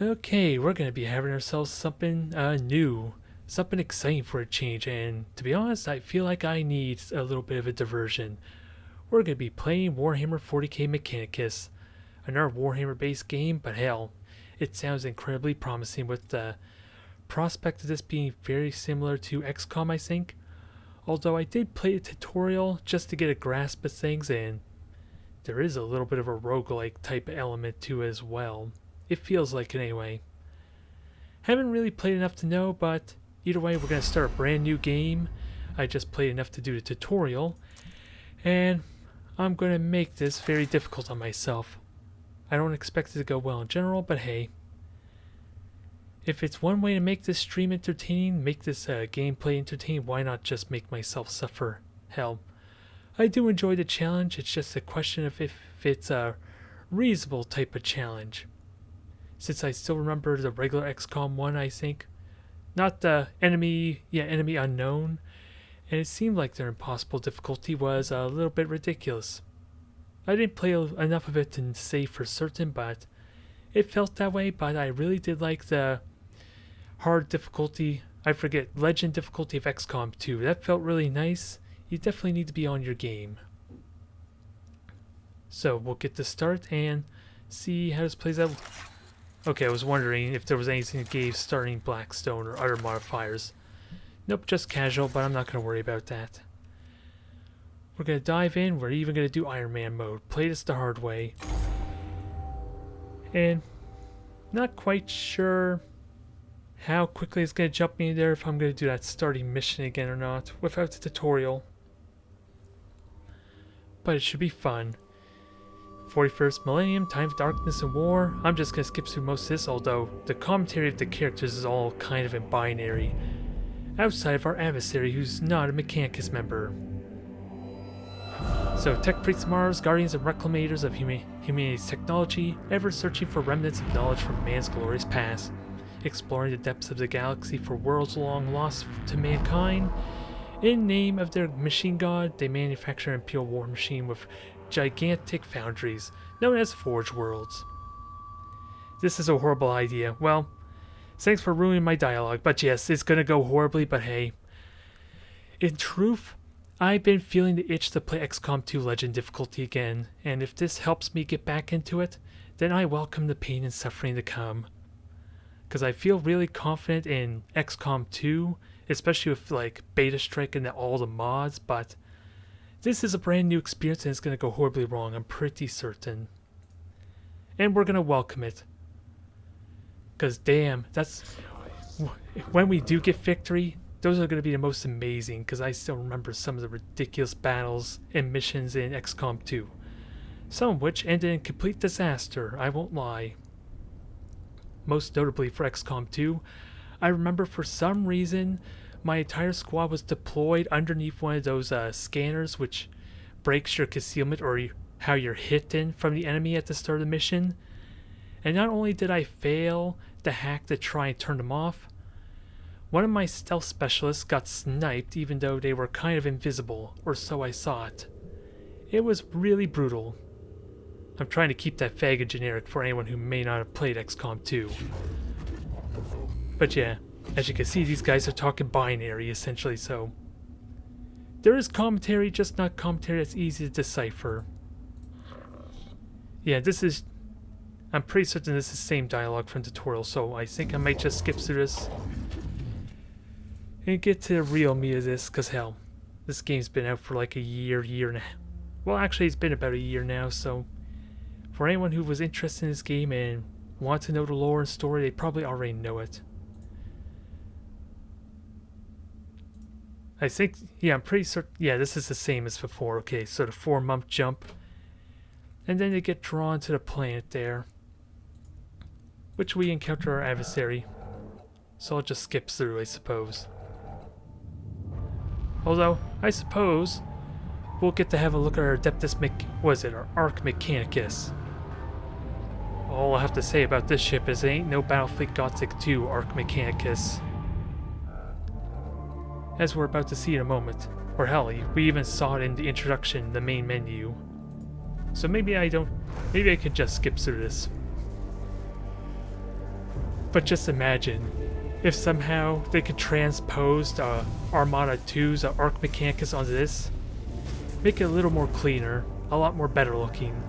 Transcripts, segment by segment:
Okay, we're gonna be having ourselves something new, something exciting for a change, and to be honest, I feel like I need a little bit of a diversion. We're gonna be playing Warhammer 40k Mechanicus, another Warhammer based game, but hell, it sounds incredibly promising with the prospect of this being very similar to XCOM, I think. Although I did play a tutorial just to get a grasp of things, and there is a little bit of a roguelike type element to it as well. It feels like it anyway. Haven't really played enough to know, but either way, we're going to start a brand new game. I just played enough to do the tutorial, and I'm going to make this very difficult on myself. I don't expect it to go well in general, but hey. If it's one way to make this stream entertaining, make this gameplay entertaining, why not just make myself suffer? Hell, I do enjoy the challenge, it's just a question of if it's a reasonable type of challenge. Since I still remember the regular XCOM 1, I think. Not the enemy unknown, and it seemed like their impossible difficulty was a little bit ridiculous. I didn't play enough of it to say for certain, but it felt that way, but I really did like the hard difficulty, legend difficulty of XCOM 2. That felt really nice. You definitely need to be on your game. So we'll get to start and see how this plays out. Okay, I was wondering if there was anything that gave starting Blackstone or other modifiers. Nope, just casual, but I'm not going to worry about that. We're going to dive in. We're even going to do Iron Man mode. Play this the hard way. And not quite sure how quickly it's going to jump me in there, if I'm going to do that starting mission again or not without the tutorial. But it should be fun. 41st millennium, time of darkness and war. I'm just going to skip through most of this, although the commentary of the characters is all kind of in binary. Outside of our adversary, who's not a Mechanicus member. So, Tech Freaks of Mars, guardians and reclamators of humanity's technology, ever searching for remnants of knowledge from man's glorious past. Exploring the depths of the galaxy for worlds long lost to mankind. In name of their machine god, they manufacture an imperial war machine with gigantic foundries, known as Forge Worlds. This is a horrible idea. Well, thanks for ruining my dialogue, but yes, it's gonna go horribly, but hey. In truth, I've been feeling the itch to play XCOM 2 Legend difficulty again, and if this helps me get back into it, then I welcome the pain and suffering to come. Because I feel really confident in XCOM 2, especially with like Beta Strike and all the mods, but this is a brand new experience and it's going to go horribly wrong, I'm pretty certain. And we're going to welcome it. Because damn, when we do get victory, those are going to be the most amazing, because I still remember some of the ridiculous battles and missions in XCOM 2. Some of which ended in complete disaster, I won't lie. Most notably for XCOM 2, I remember for some reason my entire squad was deployed underneath one of those scanners which breaks your concealment or how you're hidden from the enemy at the start of the mission. And not only did I fail the hack to try and turn them off, one of my stealth specialists got sniped even though they were kind of invisible, or so I saw it. It was really brutal. I'm trying to keep that faggot generic for anyone who may not have played XCOM 2. But yeah, as you can see, these guys are talking binary essentially, so there is commentary, just not commentary that's easy to decipher. Yeah, I'm pretty certain this is the same dialogue from the tutorial, so I think I might just skip through this and get to the real meat of this, because hell, this game's been out for like a year and a half. Well, actually it's been about a year now, so for anyone who was interested in this game and want to know the lore and story, they probably already know it. I think, yeah, I'm pretty certain, yeah, this is the same as before. Okay, so the 4-month jump. And then they get drawn to the planet there, which we encounter our adversary. So I'll just skip through, I suppose. Although, I suppose we'll get to have a look at our our Arch Mechanicus. All I have to say about this ship is it ain't no Battlefleet Gothic 2 Arch Mechanicus. As we're about to see in a moment. Or hell, we even saw it in the introduction, the main menu. So maybe I could just skip through this. But just imagine if somehow they could transpose Armada 2's Arc Mechanicus onto this. Make it a little more cleaner, a lot more better looking.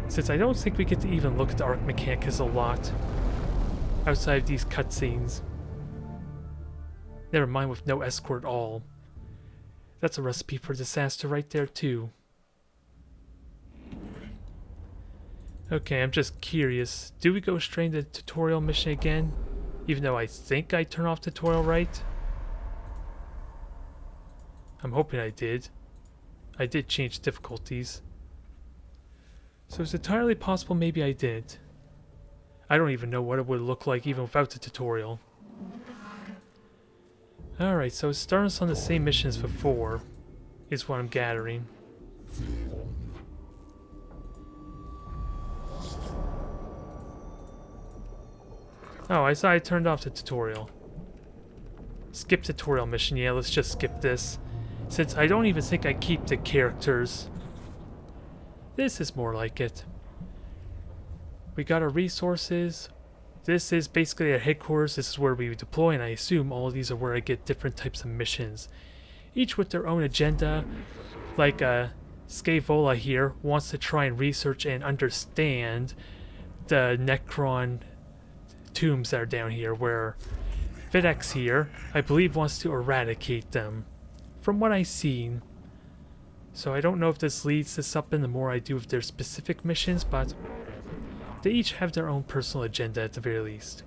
Since I don't think we get to even look at the Arc Mechanicus a lot outside of these cutscenes. Never mind with no escort at all. That's a recipe for disaster right there too. Okay, I'm just curious. Do we go straight into the tutorial mission again? Even though I think I turned off tutorial right? I'm hoping I did. I did change difficulties. So it's entirely possible maybe I did. I don't even know what it would look like even without the tutorial. Alright, so it's starting us on the same mission as before, is what I'm gathering. Oh, I saw I turned off the tutorial. Skip tutorial mission, yeah, let's just skip this. Since I don't even think I keep the characters. This is more like it. We got our resources. This is basically our headquarters. This is where we deploy, and I assume all of these are where I get different types of missions. Each with their own agenda. Like Scaevola here wants to try and research and understand the Necron tombs that are down here, where Fidex here, I believe, wants to eradicate them. From what I've seen. So I don't know if this leads to something the more I do with their specific missions, but they each have their own personal agenda at the very least.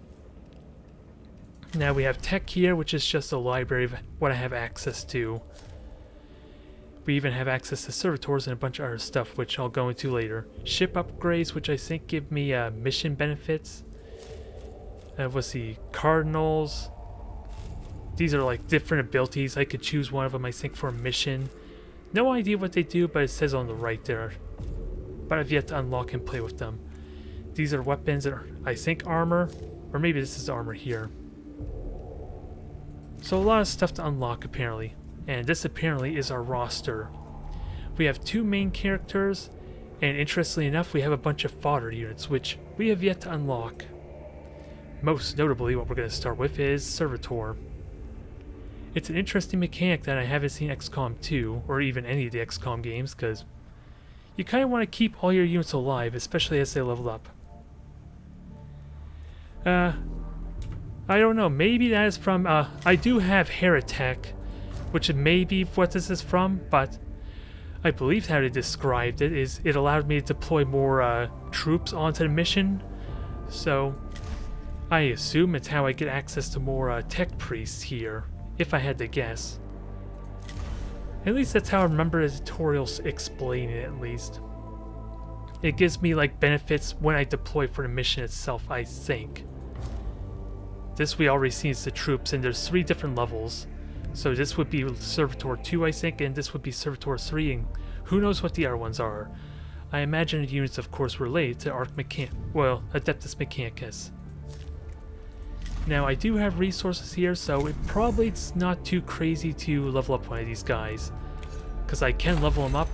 Now we have tech here, which is just a library of what I have access to. We even have access to servitors and a bunch of other stuff, which I'll go into later. Ship upgrades, which I think give me mission benefits. What's the Cardinals? These are like different abilities. I could choose one of them, I think, for a mission. No idea what they do, but it says on the right there. But I've yet to unlock and play with them. These are weapons that are, I think, armor. Or maybe this is armor here. So a lot of stuff to unlock, apparently. And this apparently is our roster. We have 2 main characters. And interestingly enough, we have a bunch of fodder units, which we have yet to unlock. Most notably, what we're going to start with is Servitor. It's an interesting mechanic that I haven't seen XCOM 2, or even any of the XCOM games, because you kind of want to keep all your units alive, especially as they level up. I don't know, maybe that is from, I do have Heretic, which may be what this is from, but I believe how they described it is it allowed me to deploy more troops onto the mission, so I assume it's how I get access to more tech priests here. If I had to guess. At least that's how I remember the tutorials explaining it, at least. It gives me like benefits when I deploy for the mission itself, I think. This we already seen as the troops, and there's 3 different levels. So this would be Servitor 2, I think, and this would be Servitor 3, and who knows what the other ones are. I imagine the units, of course, relate to Adeptus Mechanicus. Now, I do have resources here, so it's not too crazy to level up one of these guys. Because I can level them up,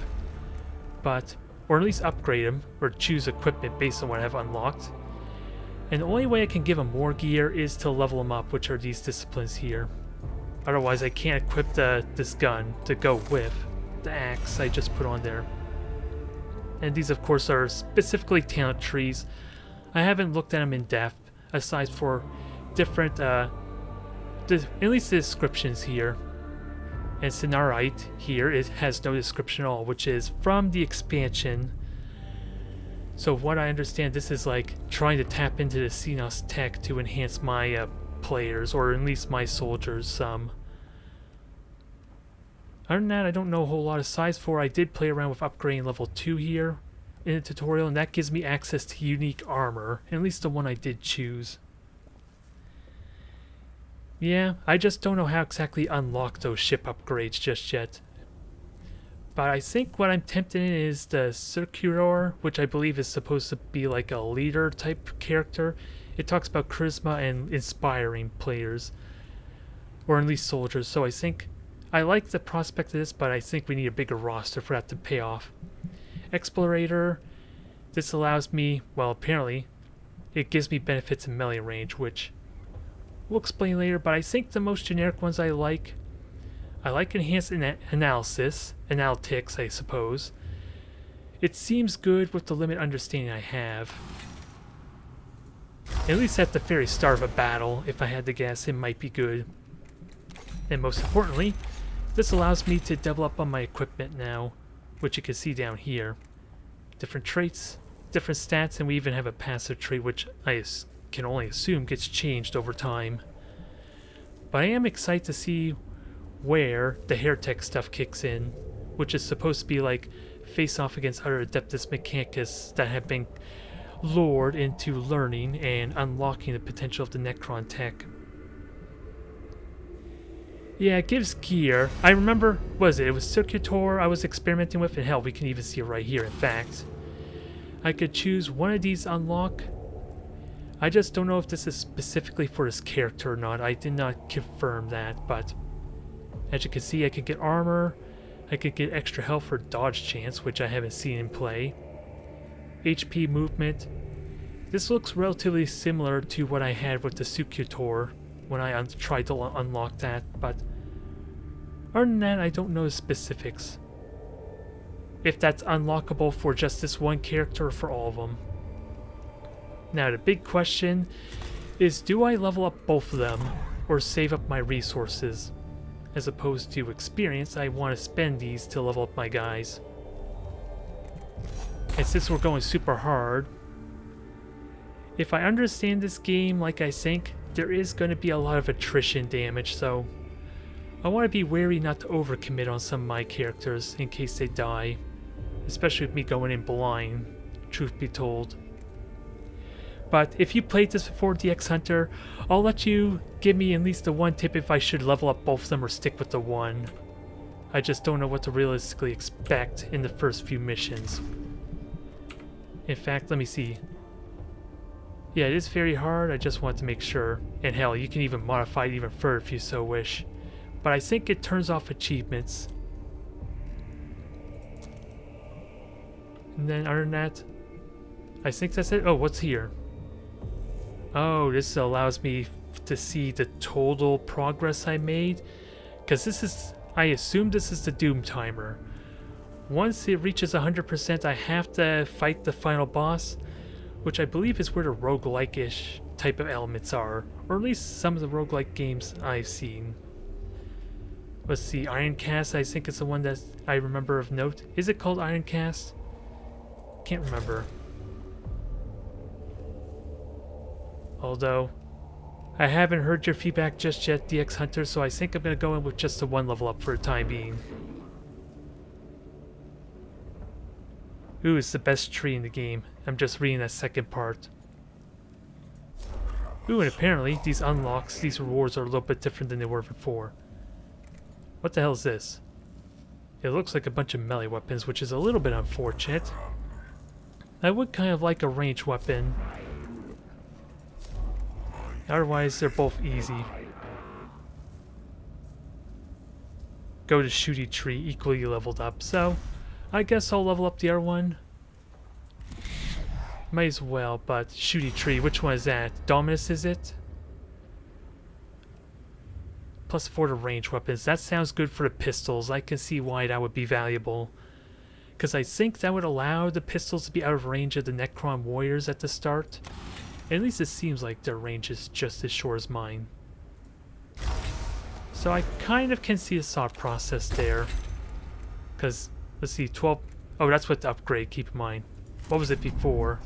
or at least upgrade them, or choose equipment based on what I have unlocked. And the only way I can give them more gear is to level them up, which are these disciplines here. Otherwise, I can't equip this gun to go with the axe I just put on there. And these, of course, are specifically talent trees. I haven't looked at them in depth, aside for different, at least the descriptions here. And Sinarite here, it has no description at all, which is from the expansion. So what I understand, this is like trying to tap into the Xenos tech to enhance my players, or at least my soldiers some. Other than that, I don't know a whole lot of size for. I did play around with upgrading level 2 here in the tutorial, and that gives me access to unique armor, at least the one I did choose. Yeah, I just don't know how exactly unlock those ship upgrades just yet. But I think what I'm tempted in is the Circular, which I believe is supposed to be like a leader type character. It talks about charisma and inspiring players, or at least soldiers, so I think I like the prospect of this, but I think we need a bigger roster for that to pay off. Explorator, this allows me, well, apparently, it gives me benefits in melee range, which we'll explain later, but I think the most generic ones I like enhanced analytics, I suppose. It seems good with the limited understanding I have. At least at the very start of a battle, if I had to guess, it might be good. And most importantly, this allows me to double up on my equipment now, which you can see down here. Different traits, different stats, and we even have a passive trait which I can only assume gets changed over time. But I am excited to see where the hair tech stuff kicks in, which is supposed to be like face off against other Adeptus Mechanicus that have been lured into learning and unlocking the potential of the Necron tech. Yeah, it gives gear. I remember, what was it? It was Circuitor I was experimenting with, and hell, we can even see it right here, in fact. I could choose one of these unlock. I just don't know if this is specifically for this character or not. I did not confirm that, but as you can see, I could get armor. I could get extra health for dodge chance, which I haven't seen in play. HP movement. This looks relatively similar to what I had with the Circuitor when I tried to unlock that, but other than that, I don't know the specifics. If that's unlockable for just this one character or for all of them. Now the big question is, do I level up both of them or save up my resources? As opposed to experience, I want to spend these to level up my guys. And since we're going super hard, if I understand this game like I think, there is going to be a lot of attrition damage, so I want to be wary not to overcommit on some of my characters in case they die. Especially with me going in blind, truth be told. But if you played this before, DX Hunter, I'll let you give me at least the one tip if I should level up both of them or stick with the one. I just don't know what to realistically expect in the first few missions. In fact, let me see. Yeah, it is very hard, I just want to make sure. And hell, you can even modify it even further if you so wish. But I think it turns off achievements. And then other than that, I think that's it. Oh, what's here? Oh, this allows me to see the total progress I made. Because this is, I assume this is the Doom timer. Once it reaches 100%, I have to fight the final boss, which I believe is where the roguelike-ish type of elements are. Or at least some of the roguelike games I've seen. Let's see, Ironcast, I think is the one that I remember of note. Is it called Ironcast? Can't remember. Although, I haven't heard your feedback just yet, DX Hunter, so I think I'm going to go in with just the one level up for the time being. Ooh, it's the best tree in the game. I'm just reading that second part. Ooh, and apparently these unlocks, these rewards are a little bit different than they were before. What the hell is this? It looks like a bunch of melee weapons, which is a little bit unfortunate. I would kind of like a ranged weapon. Otherwise, they're both easy. Go to Shooty Tree, equally leveled up, so I guess I'll level up the other one. Might as well, but Shooty Tree, which one is that? Dominus, is it? +4 to range weapons. That sounds good for the pistols. I can see why that would be valuable. Because I think that would allow the pistols to be out of range of the Necron warriors at the start. At least it seems like their range is just as short as mine. So I kind of can see the thought process there. Because, let's see, 12... Oh, that's what the upgrade, keep in mind. What was it before?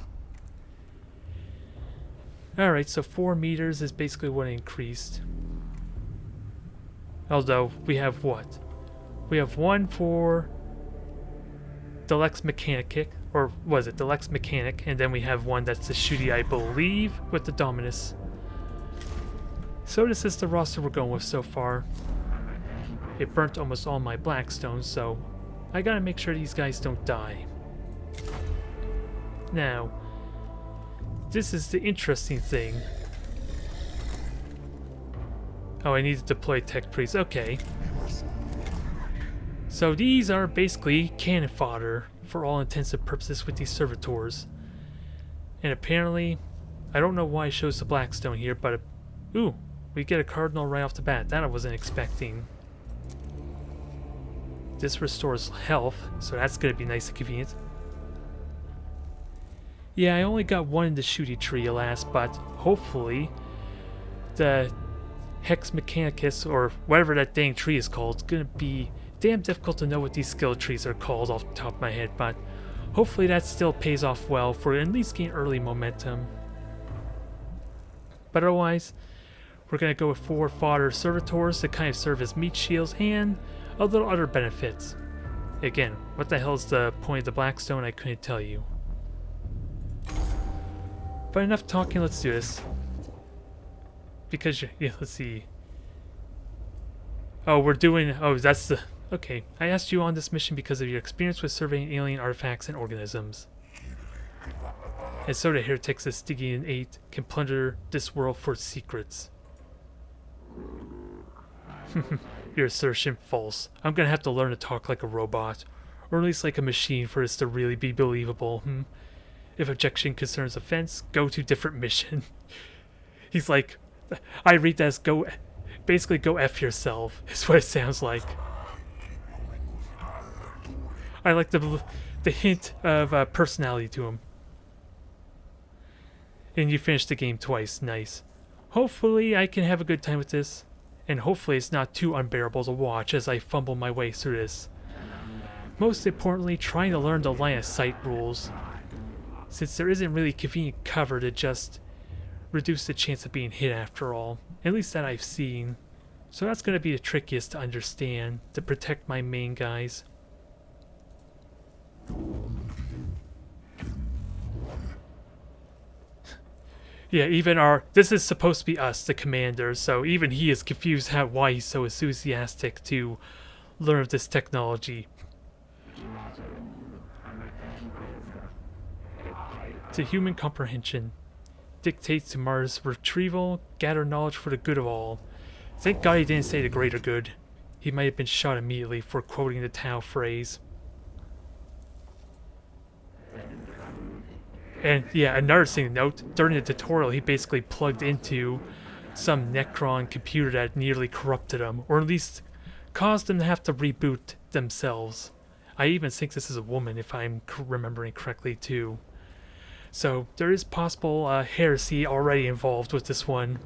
Alright, so 4 meters is basically what it increased. Although, we have what? We have one for the Lex Mechanic, or was it the Lex Mechanic, and then we have one that's the Shooty, I believe, with the Dominus. So this is the roster we're going with so far. It burnt almost all my Blackstone, so I gotta make sure these guys don't die. Now, this is the interesting thing. Oh, I need to deploy tech priests. Okay. So these are basically cannon fodder for all intents and purposes with these servitors. And apparently, I don't know why it shows the Blackstone here, but... ooh, we get a cardinal right off the bat. That I wasn't expecting. This restores health, so that's going to be nice and convenient. Yeah, I only got one in the shooty tree, alas, but hopefully the Hex Mechanicus, or whatever that dang tree is called, is going to be damn difficult to know what these skill trees are called off the top of my head, but hopefully that still pays off well for at least gain early momentum. But otherwise, we're going to go with 4 fodder servitors to kind of serve as meat shields and a little other benefits. Again, what the hell is the point of the Blackstone? I couldn't tell you. But enough talking, let's do this. Because, yeah, let's see. Oh, we're doing, oh, that's the, okay. I asked you on this mission because of your experience with surveying alien artifacts and organisms. And so the heretics of Stygian 8 can plunder this world for its secrets. Your assertion false. I'm gonna have to learn to talk like a robot. Or at least like a machine for this to really be believable. If objection concerns offense, go to different mission. He's like, I read that as go, basically go F yourself, is what it sounds like. I like the hint of personality to him. And you finished the game twice, nice. Hopefully I can have a good time with this. And hopefully it's not too unbearable to watch as I fumble my way through this. Most importantly, trying to learn the line of sight rules, since there isn't really convenient cover to just reduce the chance of being hit after all, at least that I've seen. So that's going to be the trickiest to understand, to protect my main guys. Yeah, even this is supposed to be us, the commander, so even he is confused why he's so enthusiastic to learn of this technology. To human comprehension, dictates to Mars' retrieval, gather knowledge for the good of all. Thank God he didn't say the greater good. He might have been shot immediately for quoting the Tao phrase. And yeah, another thing to note, during the tutorial he basically plugged into some Necron computer that nearly corrupted him, or at least caused them to have to reboot themselves. I even think this is a woman, if I'm remembering correctly too. So there is possible heresy already involved with this one.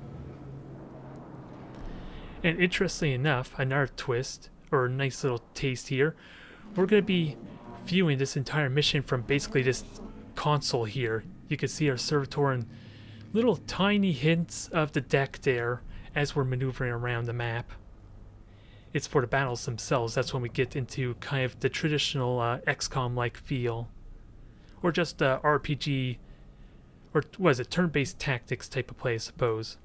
And interestingly enough, another twist, or a nice little taste here, we're going to be viewing this entire mission from basically this console here. You can see our servitor and little tiny hints of the deck there as we're maneuvering around the map. It's for the battles themselves. That's when we get into kind of the traditional XCOM-like feel. Or just RPG, or what is it, turn-based tactics type of play, I suppose.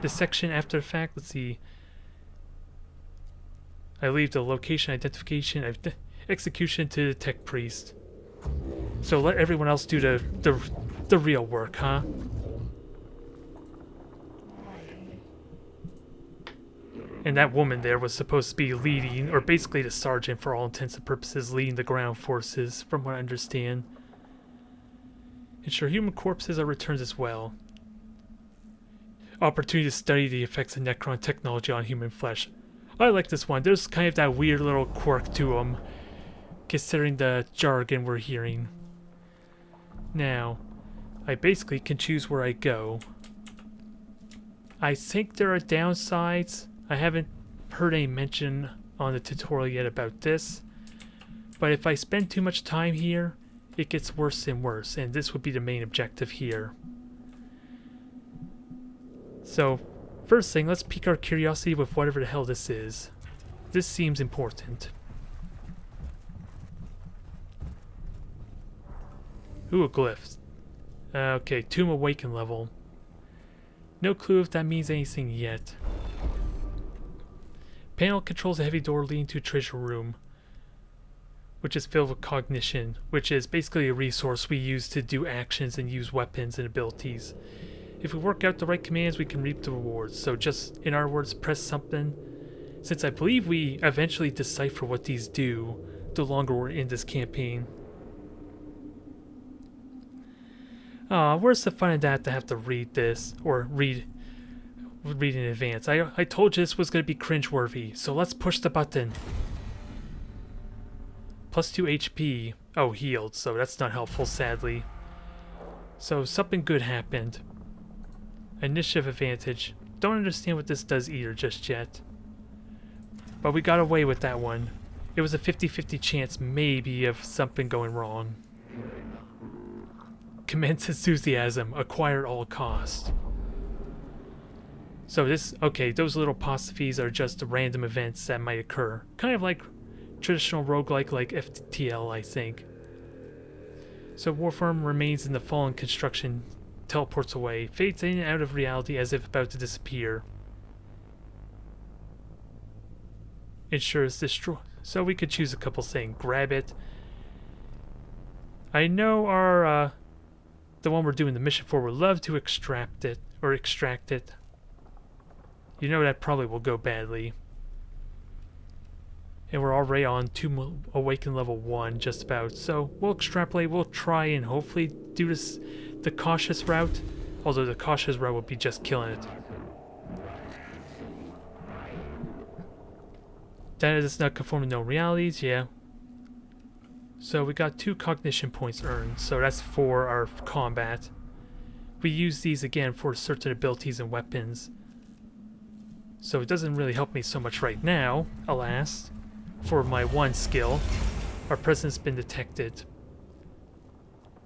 This section after the fact, let's see. I leave the location identification of execution to the tech priest. So let everyone else do the real work, huh? And that woman there was supposed to be leading, or basically the sergeant for all intents and purposes, leading the ground forces, from what I understand. Ensure human corpses are returned as well. Opportunity to study the effects of Necron technology on human flesh. I like this one. There's kind of that weird little quirk to them, considering the jargon we're hearing. Now, I basically can choose where I go. I think there are downsides. I haven't heard any mention on the tutorial yet about this, but if I spend too much time here, it gets worse and worse, and this would be the main objective here. So, first thing, let's pique our curiosity with whatever the hell this is. This seems important. Ooh, a glyph. Okay, Tomb Awaken level. No clue if that means anything yet. Panel controls a heavy door leading to a treasure room, which is filled with cognition, which is basically a resource we use to do actions and use weapons and abilities. If we work out the right commands, we can reap the rewards. So just, in our words, press something. Since I believe we eventually decipher what these do, the longer we're in this campaign. Where's the fun in that to have to read this, or read in advance? I told you this was going to be cringeworthy, so let's push the button. Plus 2 HP. Oh, healed, so that's not helpful, sadly. So something good happened. Initiative advantage. Don't understand what this does either just yet. But we got away with that one. It was a 50-50 chance, maybe, of something going wrong. Commence enthusiasm. Acquire at all cost. So this, okay, those little apostrophes are just random events that might occur. Kind of like traditional roguelike like FTL, I think. So Warfarm remains in the fallen construction, teleports away, fades in and out of reality as if about to disappear. Ensures destroy. So we could choose a couple things. Grab it. I know our the one we're doing the mission for would love to extract it. You know that probably will go badly. And we're already on Awaken level 1 just about. So we'll extrapolate, we'll try and hopefully do this the cautious route. Although the cautious route would be just killing it. That is not conforming to known realities, yeah. So we got 2 cognition points earned, so that's for our combat. We use these again for certain abilities and weapons. So it doesn't really help me so much right now, alas. For my one skill, our presence has been detected.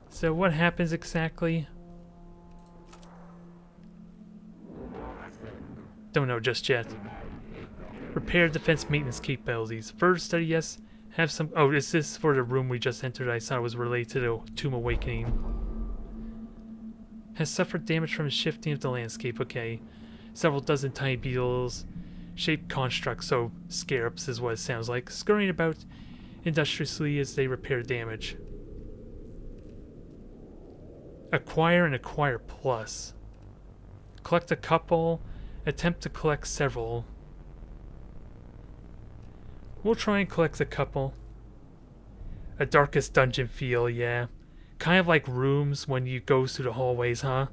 So what happens exactly? Don't know just yet. Repair defense maintenance capabilities. Further study, yes. Have some. Oh, is this for the room we just entered? I saw it was related to Tomb Awakening. Has suffered damage from shifting of the landscape. Okay. Several dozen tiny beetles. Shaped constructs, so scarabs is what it sounds like, scurrying about industriously as they repair damage. Acquire and acquire plus. Collect a couple. Attempt to collect several. We'll try and collect a couple. A darkest dungeon feel, yeah. Kind of like rooms when you go through the hallways, huh?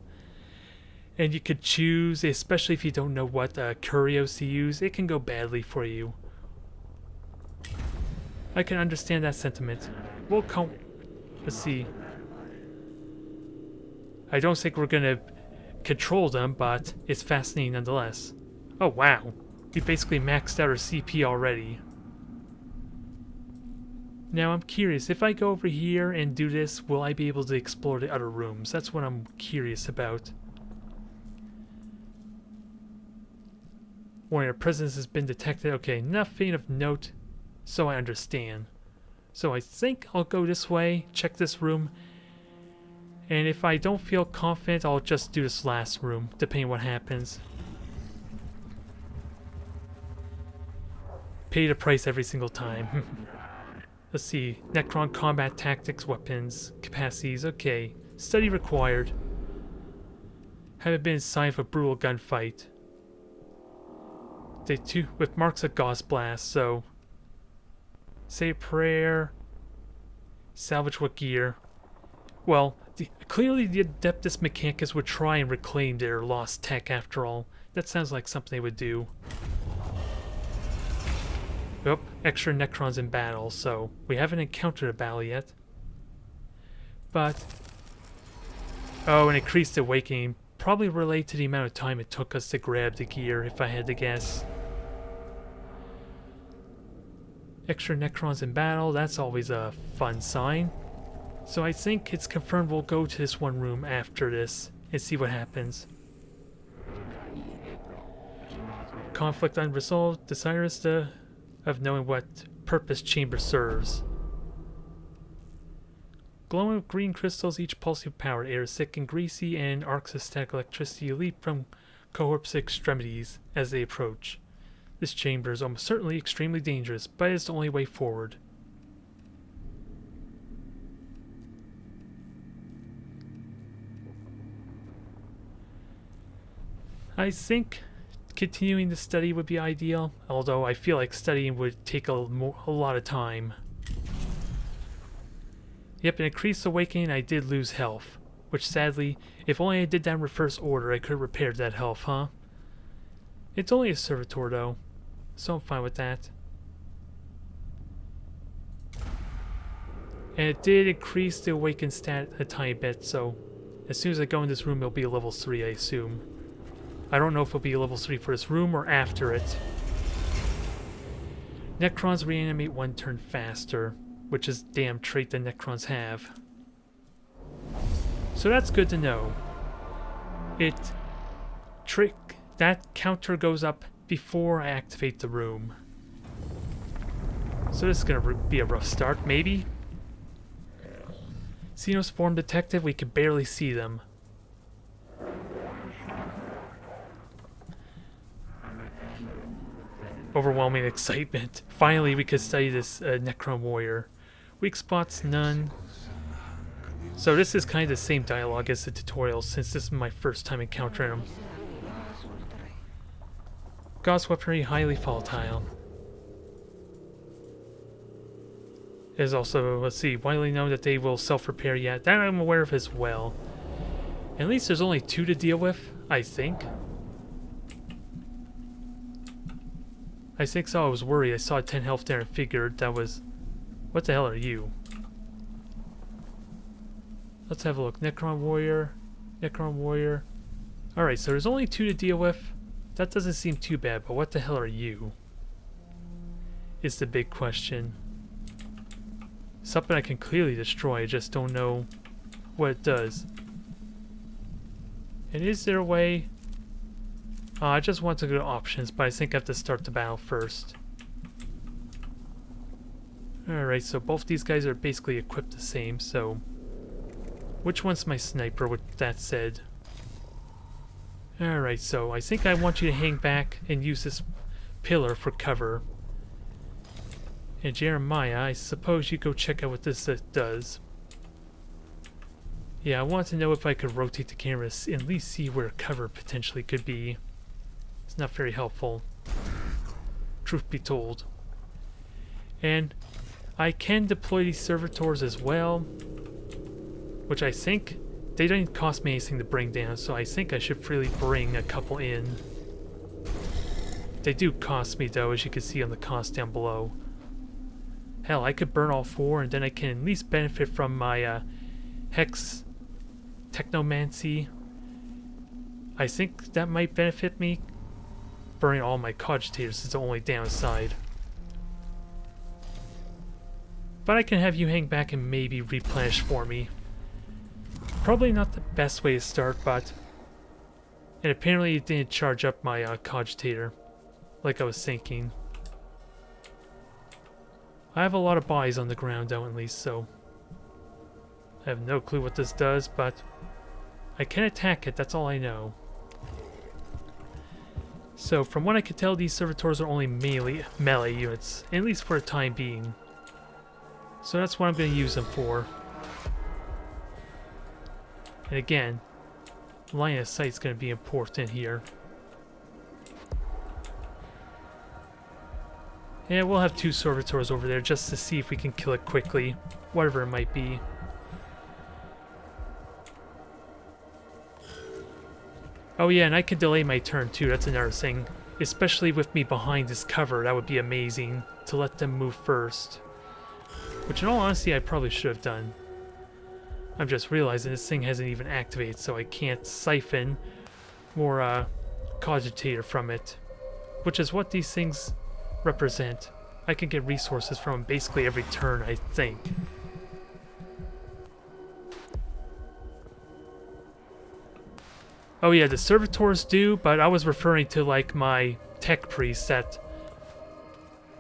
And you could choose, especially if you don't know what curios to use, it can go badly for you. I can understand that sentiment. We'll come. Let's see. I don't think we're gonna control them, but it's fascinating nonetheless. Oh wow, we basically maxed out our CP already. Now I'm curious, if I go over here and do this, will I be able to explore the other rooms? That's what I'm curious about. Warning, our presence has been detected. Okay, nothing of note, so I understand. So I think I'll go this way, check this room, and if I don't feel confident, I'll just do this last room, depending on what happens. Pay the price every single time. Let's see, Necron combat tactics, weapons, capacities, okay. Study required. Haven't been assigned for brutal gunfight. Day 2 with marks of gauze blast, so say a prayer, salvage what gear. Well, clearly the Adeptus Mechanicus would try and reclaim their lost tech after all. That sounds like something they would do. Oh, extra Necrons in battle, so we haven't encountered a battle yet. But, oh, an increased awakening, probably related to the amount of time it took us to grab the gear, if I had to guess. Extra Necrons in battle, that's always a fun sign. So I think it's confirmed we'll go to this one room after this and see what happens. Conflict unresolved, desirous of knowing what purpose chamber serves. Glowing with green crystals, each pulsing with power. Air is thick and greasy, and arcs of static electricity leap from cohorts' extremities as they approach. This chamber is almost certainly extremely dangerous, but it's the only way forward. I think continuing the study would be ideal, although I feel like studying would take a lot of time. Yep, an increased awakening, I did lose health. Which sadly, if only I did that in reverse order, I could have repaired that health, huh? It's only a servitor though, so I'm fine with that. And it did increase the awakened stat a tiny bit, so as soon as I go in this room, it'll be a level 3, I assume. I don't know if it'll be a level 3 for this room or after it. Necrons reanimate 1 turn faster, which is a damn trait that Necrons have. So that's good to know. That counter goes up before I activate the room. So this is gonna be a rough start, maybe? Xenos form detective, we can barely see them. Overwhelming excitement. Finally, we could study this Necron warrior. Weak spots, none. So this is kind of the same dialogue as the tutorial, since this is my first time encountering him. Gauss weaponry, highly volatile. It is also, let's see, widely known that they will self-repair yet. That I'm aware of as well. At least there's only 2 to deal with, I think. I think so. I was worried. I saw 10 health there and figured that was... What the hell are you? Let's have a look. Necron warrior. Necron warrior. Alright, so there's only 2 to deal with. That doesn't seem too bad, but what the hell are you? Is the big question. Something I can clearly destroy, I just don't know what it does. And is there a way... I just want to go to options, but I think I have to start the battle first. Alright, so both these guys are basically equipped the same, so... Which one's my sniper, with that said? Alright, so I think I want you to hang back and use this pillar for cover. And Jeremiah, I suppose you go check out what this does. Yeah, I want to know if I could rotate the camera and at least see where cover potentially could be. It's not very helpful, truth be told. And I can deploy these servitors as well, which I think they don't cost me anything to bring down, so I think I should freely bring a couple in. They do cost me though, as you can see on the cost down below. Hell, I could burn all 4 and then I can at least benefit from my Hex Technomancy. I think that might benefit me. Burning all my cogitators is the only downside. But I can have you hang back and maybe replenish for me. Probably not the best way to start, but... And apparently it didn't charge up my cogitator, like I was thinking. I have a lot of bodies on the ground though, at least, so... I have no clue what this does, but... I can attack it, that's all I know. So, from what I can tell, these servitors are only melee units, at least for the time being. So that's what I'm going to use them for. And again, line of sight is going to be important here. And we'll have 2 servitors over there just to see if we can kill it quickly, whatever it might be. Oh yeah, and I could delay my turn too, that's another thing. Especially with me behind this cover, that would be amazing, to let them move first. Which in all honesty, I probably should have done. I'm just realizing this thing hasn't even activated, so I can't siphon more cogitator from it. Which is what these things represent. I can get resources from basically every turn, I think. Oh yeah, the servitors do, but I was referring to like my tech priest that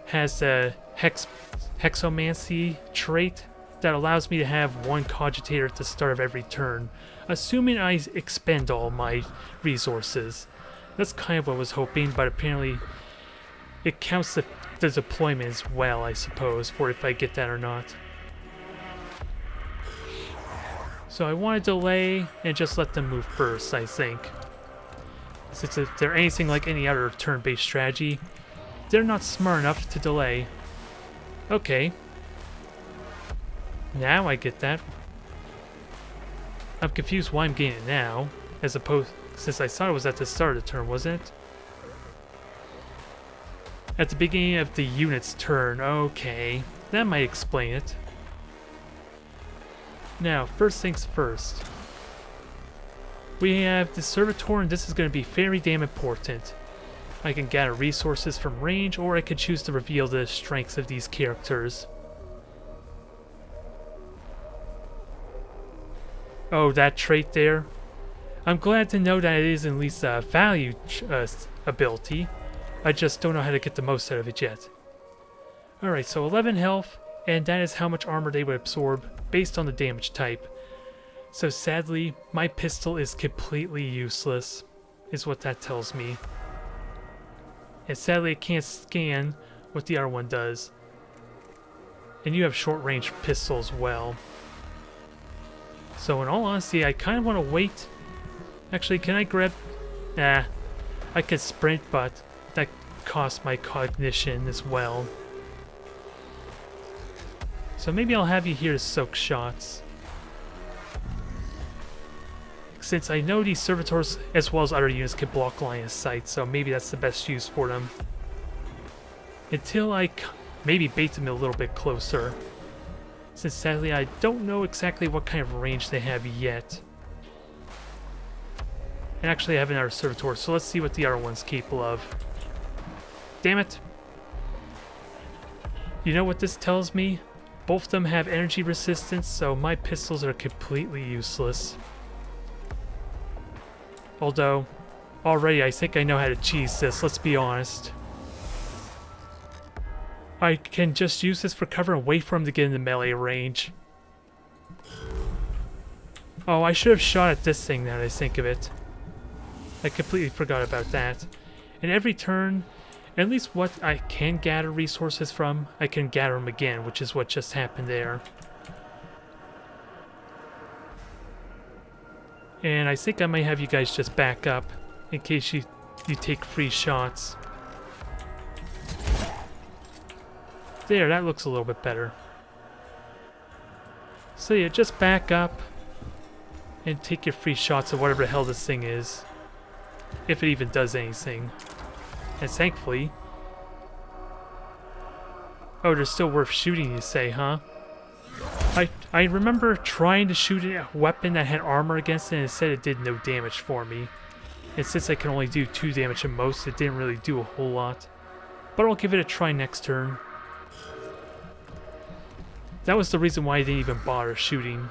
has the hexomancy trait that allows me to have 1 cogitator at the start of every turn, assuming I expend all my resources. That's kind of what I was hoping, but apparently it counts the deployment as well, I suppose, for if I get that or not. So I want to delay and just let them move first, I think. Since if they're anything like any other turn-based strategy, they're not smart enough to delay. Okay. Now I get that. I'm confused why I'm getting it now, as opposed, since I thought it was at the start of the turn, wasn't it? At the beginning of the unit's turn, okay. That might explain it. Now, first things first. We have the servitor, and this is going to be very damn important. I can gather resources from range, or I could choose to reveal the strengths of these characters. Oh, that trait there? I'm glad to know that it is at least a value ability. I just don't know how to get the most out of it yet. Alright, so 11 health, and that is how much armor they would absorb based on the damage type. So sadly, my pistol is completely useless, is what that tells me. And sadly, it can't scan what the other one does. And you have short-range pistol as well. So in all honesty, I kind of want to wait. Actually, can I grab... Nah, I could sprint, but that costs my cognition as well. So maybe I'll have you here to soak shots. Since I know these servitors, as well as other units, can block line of sight, so maybe that's the best use for them. Until I maybe bait them a little bit closer. Since sadly I don't know exactly what kind of range they have yet. And actually I have another servitor, so let's see what the other one's capable of. Damn it! You know what this tells me? Both of them have energy resistance, so my pistols are completely useless. Although, already I think I know how to cheese this, let's be honest. I can just use this for cover and wait for him to get into melee range. Oh, I should have shot at this thing now that I think of it. I completely forgot about that. And every turn, at least what I can gather resources from, I can gather them again, which is what just happened there. And I think I might have you guys just back up in case you take free shots. There, that looks a little bit better. So yeah, just back up and take your free shots of whatever the hell this thing is. If it even does anything. And thankfully... Oh, they're still worth shooting, you say, huh? I remember trying to shoot a weapon that had armor against it and it said it did no damage for me. And since I can only do 2 damage at most, it didn't really do a whole lot. But I'll give it a try next turn. That was the reason why I didn't even bother shooting.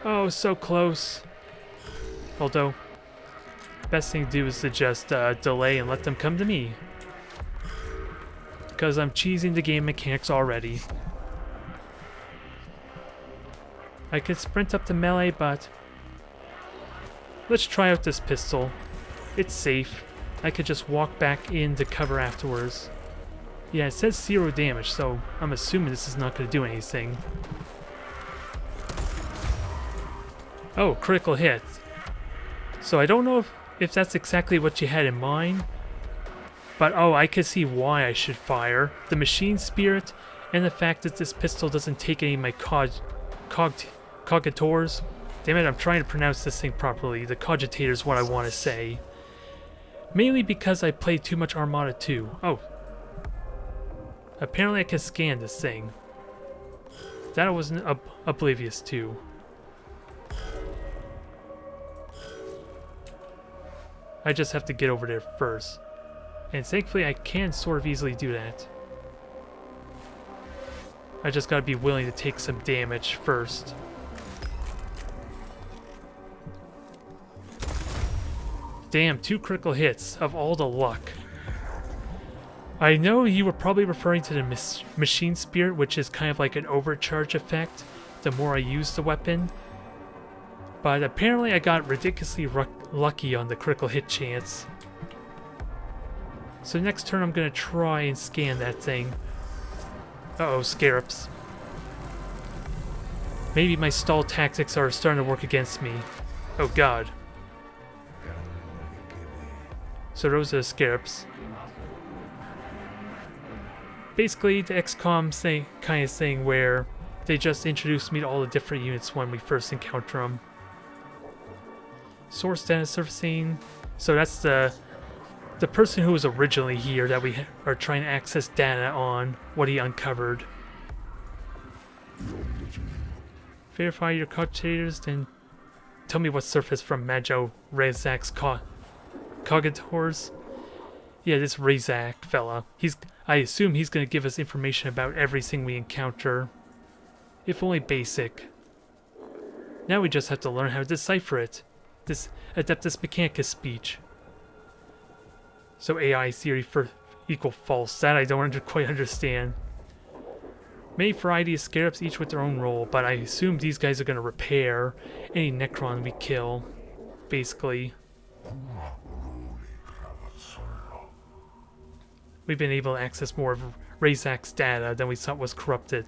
Oh, so close. Although, best thing to do is to just delay and let them come to me. Because I'm cheesing the game mechanics already. I could sprint up to melee, but... let's try out this pistol. It's safe. I could just walk back into cover afterwards. Yeah, it says 0 damage, so I'm assuming this is not going to do anything. Oh, critical hit. So I don't know if that's exactly what you had in mind, but oh, I could see why I should fire. The machine spirit, and the fact that this pistol doesn't take any of my cogitators. Damn it, I'm trying to pronounce this thing properly. The cogitators is what I want to say. Mainly because I played too much Armada 2. Oh. Apparently I can scan this thing. That I wasn't oblivious to. I just have to get over there first. And thankfully I can sort of easily do that. I just gotta be willing to take some damage first. Damn, 2 critical hits of all the luck. I know you were probably referring to the machine spirit, which is kind of like an overcharge effect the more I use the weapon. But apparently I got ridiculously lucky on the critical hit chance. So next turn I'm going to try and scan that thing. Uh-oh, scarabs. Maybe my stall tactics are starting to work against me. Oh god. So those are the scarabs. Basically, the XCOM thing, kind of thing where they just introduced me to all the different units when we first encounter them. Source data surfacing. So that's the person who was originally here that we are trying to access data on, what he uncovered. Verify your cogitators, then tell me what surface from Majo Razak's cogitators. Yeah, this Razak fella. I assume he's going to give us information about everything we encounter. If only basic. Now we just have to learn how to decipher it. This Adeptus Mechanicus speech. So AI theory for equal false. That I don't quite understand. Many variety of scarabs, each with their own role, but I assume these guys are going to repair any Necron we kill, basically. We've been able to access more of Razak's data than we thought was corrupted.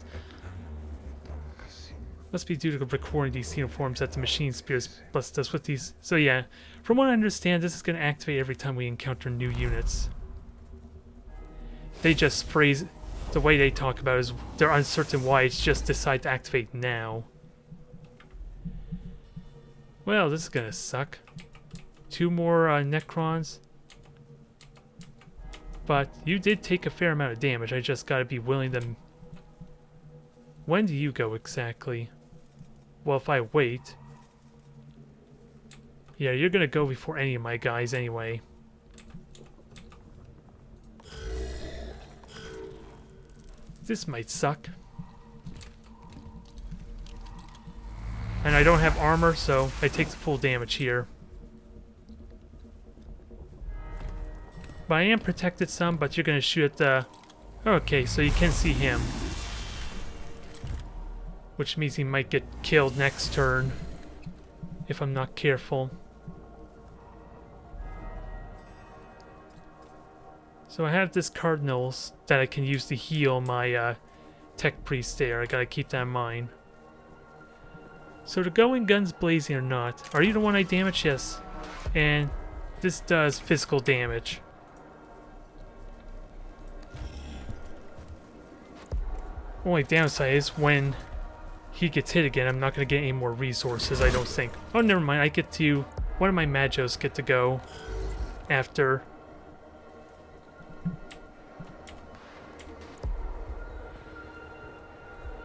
Must be due to recording these xenoforms that the machine spears blessed us with these. So yeah, from what I understand, this is going to activate every time we encounter new units. They just phrase... The way they talk about it is they're uncertain why it's just decide to activate now. Well, this is gonna suck. 2 more Necrons. But you did take a fair amount of damage. I just gotta be willing to... When do you go exactly? Well, if I wait... Yeah, you're gonna go before any of my guys anyway. This might suck. And I don't have armor, so I take the full damage here. But I am protected some, but you're gonna shoot at the... Okay, so you can see him. Which means he might get killed next turn. If I'm not careful. So I have this Cardinals that I can use to heal my Tech Priest there. I gotta keep that in mind. So to go in guns blazing or not, are you the one I damage? Yes. And this does physical damage. Only downside is when he gets hit again, I'm not gonna get any more resources, I don't think. Oh, never mind. I get to... One of my Magos get to go after...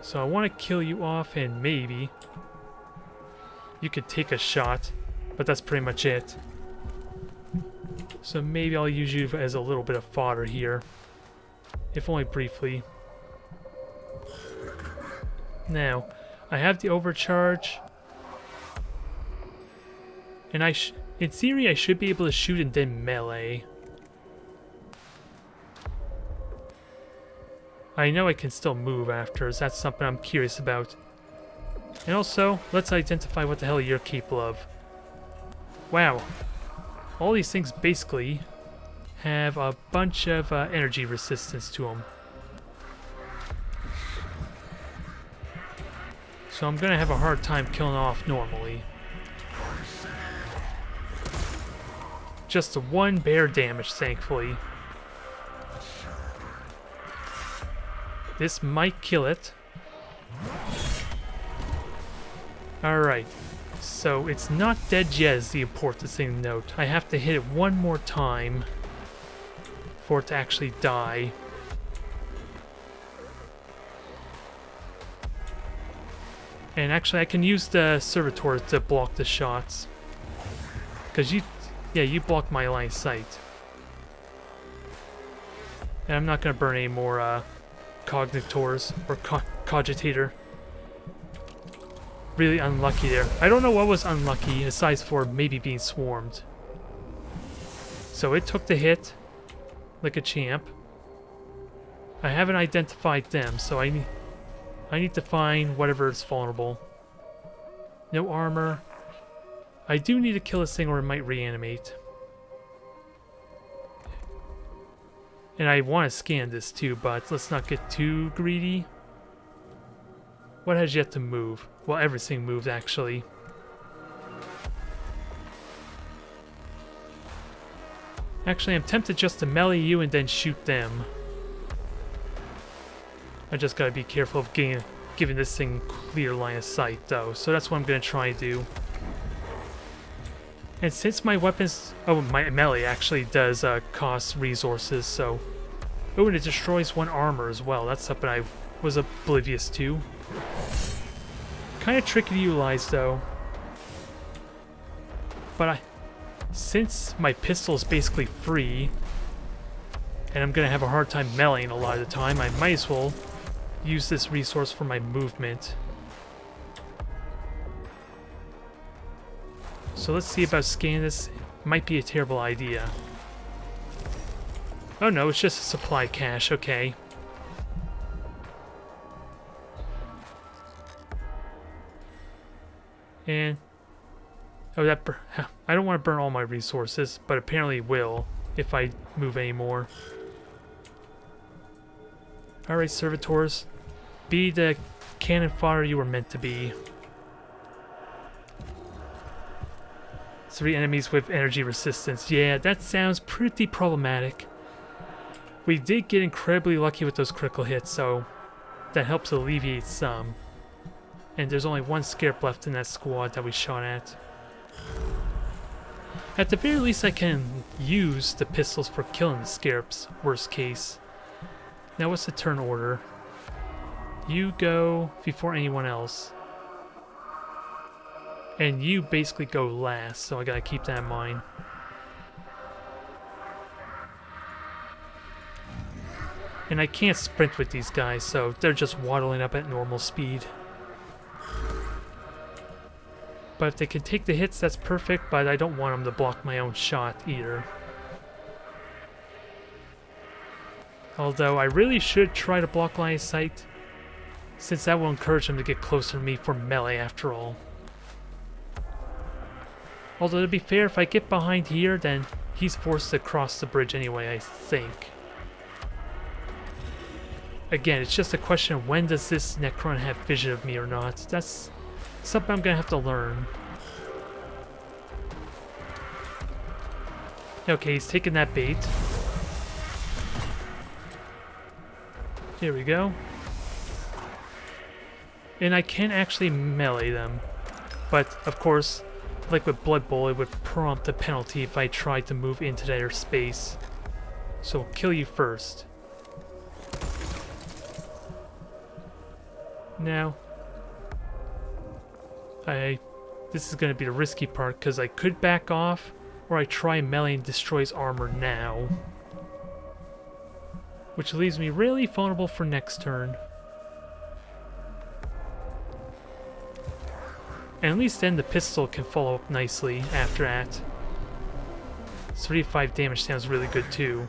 So I want to kill you off and maybe you could take a shot, but that's pretty much it. So maybe I'll use you as a little bit of fodder here, if only briefly. Now, I have the overcharge, and in theory I should be able to shoot and then melee. I know I can still move after, so that's something I'm curious about. And also, let's identify what the hell you're capable of. Wow. All these things basically have a bunch of energy resistance to them. So I'm gonna have a hard time killing off normally. Just the 1 bear damage, thankfully. This might kill it. Alright. So it's not dead yet is the important thing to note. I have to hit it 1 more time for it to actually die. And actually I can use the servitor to block the shots. Because you block my line of sight. And I'm not going to burn any more cognitors or cogitator. Really unlucky there. I don't know what was unlucky aside for maybe being swarmed. So it took the hit like a champ. I haven't identified them, so I need to find whatever is vulnerable. No armor. I do need to kill this thing or it might reanimate. And I want to scan this too, but let's not get too greedy. What has yet to move? Well, everything moved actually. Actually, I'm tempted just to melee you and then shoot them. I just gotta be careful of getting giving this thing clear line of sight, though. So that's what I'm going to try to do. And since my weapons... Oh, my melee actually does cost resources, so... Oh, and it destroys one armor as well. That's something I was oblivious to. Kind of tricky to utilize, though. But since my pistol is basically free, and I'm going to have a hard time meleeing a lot of the time, I might as well use this resource for my movement. So let's see about scanning this. Might be a terrible idea. Oh no, it's just a supply cache, okay. And... Oh, that... I don't want to burn all my resources, but apparently it will if I move anymore. Alright, servitors. Be the cannon fodder you were meant to be. 3 enemies with energy resistance. Yeah, that sounds pretty problematic. We did get incredibly lucky with those critical hits, so that helps alleviate some. And there's only 1 scarab left in that squad that we shot at. At the very least, I can use the pistols for killing the scarabs, worst case. Now what's the turn order? You go before anyone else. And you basically go last, so I gotta keep that in mind. And I can't sprint with these guys, so they're just waddling up at normal speed. But if they can take the hits, that's perfect, but I don't want them to block my own shot either. Although I really should try to block line of sight, since that will encourage them to get closer to me for melee after all. Although to be fair, if I get behind here, then he's forced to cross the bridge anyway, I think. Again, it's just a question of when does this Necron have vision of me or not. That's something I'm gonna have to learn. Okay, he's taking that bait. Here we go. And I can actually melee them. But, of course, like with Blood Bowl, it would prompt a penalty if I tried to move into their space. So I'll kill you first. Now, this is going to be the risky part, because I could back off, or I try melee and destroy his armor now. Which leaves me really vulnerable for next turn. And at least then the pistol can follow up nicely after that. 35 damage sounds really good too.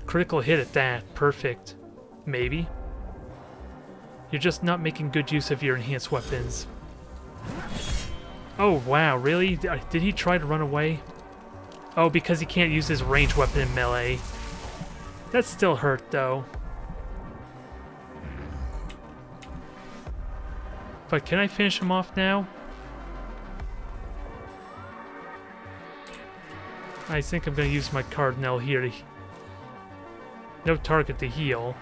Critical hit at that, perfect. Maybe. You're just not making good use of your enhanced weapons. Oh wow, really? Did he try to run away? Oh, because he can't use his ranged weapon in melee. That still hurt though. But can I finish him off now? I think I'm going to use my Cardinal here to... No target to heal.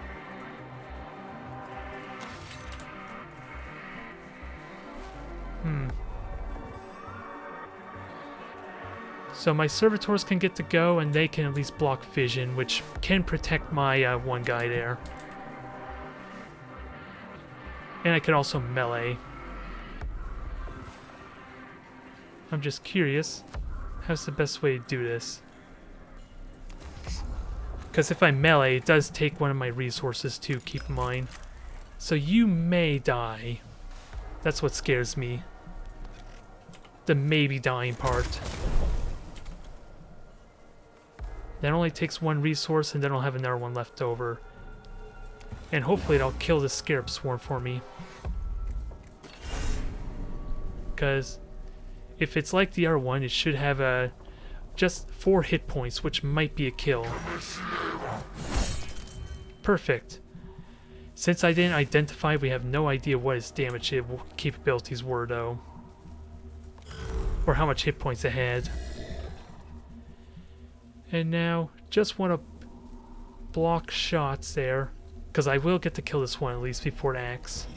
So my servitors can get to go, and they can at least block vision, which can protect my one guy there. And I can also melee. I'm just curious, how's the best way to do this? Because if I melee, it does take one of my resources too, keep in mind. So you may die. That's what scares me. The maybe dying part. That only takes one resource, and then I'll have another one left over. And hopefully it'll kill the Scarab Swarm for me. Because if it's like the other one, it should have just 4 hit points, which might be a kill. Perfect. Since I didn't identify, we have no idea what his damage capabilities were, though. Or how much hit points it had. And now, just want to block shots there. Because I will get to kill this one at least before it acts.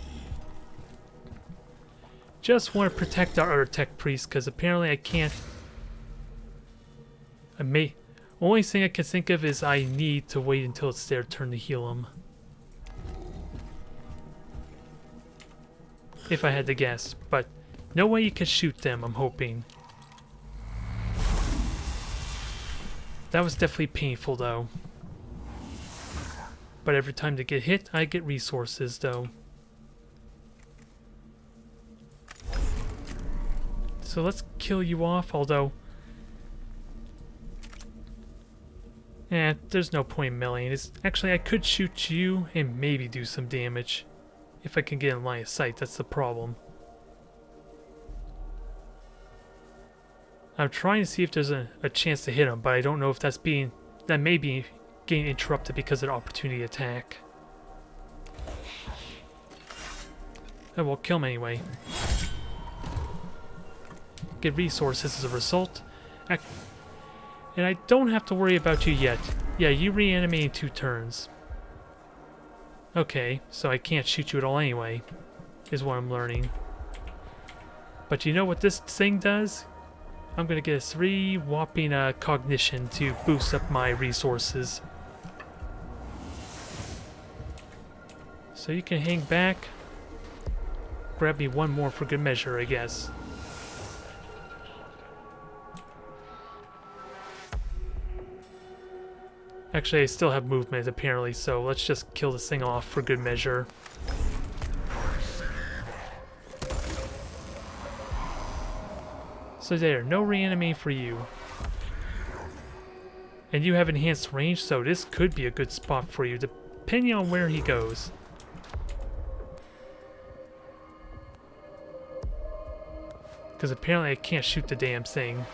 Just want to protect our other tech priest, because apparently I can't... Only thing I can think of is I need to wait until it's their turn to heal him. If I had to guess, but no way you can shoot them, I'm hoping. That was definitely painful though. But every time they get hit, I get resources though. So let's kill you off, although... there's no point in meleeing. Actually, I could shoot you and maybe do some damage. If I can get in line of sight, that's the problem. I'm trying to see if there's a chance to hit him, but I don't know if that may be getting interrupted because of the opportunity attack. Oh well, kill him anyway. Get resources as a result. And I don't have to worry about you yet. Yeah, you reanimate in 2 turns. Okay, so I can't shoot you at all anyway, is what I'm learning. But you know what this thing does? I'm gonna get a 3 whopping cognition to boost up my resources. So you can hang back. Grab me 1 more for good measure, I guess. Actually, I still have movement, apparently, so let's just kill this thing off for good measure. So there, no reanimate for you. And you have enhanced range, so this could be a good spot for you, depending on where he goes. Because apparently I can't shoot the damn thing.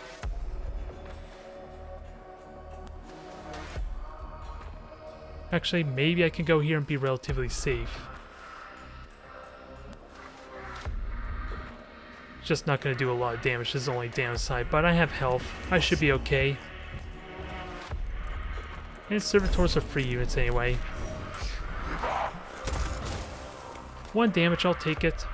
Actually, maybe I can go here and be relatively safe. Just not going to do a lot of damage, this is the only downside, but I have health. I should be okay. And servitors are free units anyway. 1 damage, I'll take it.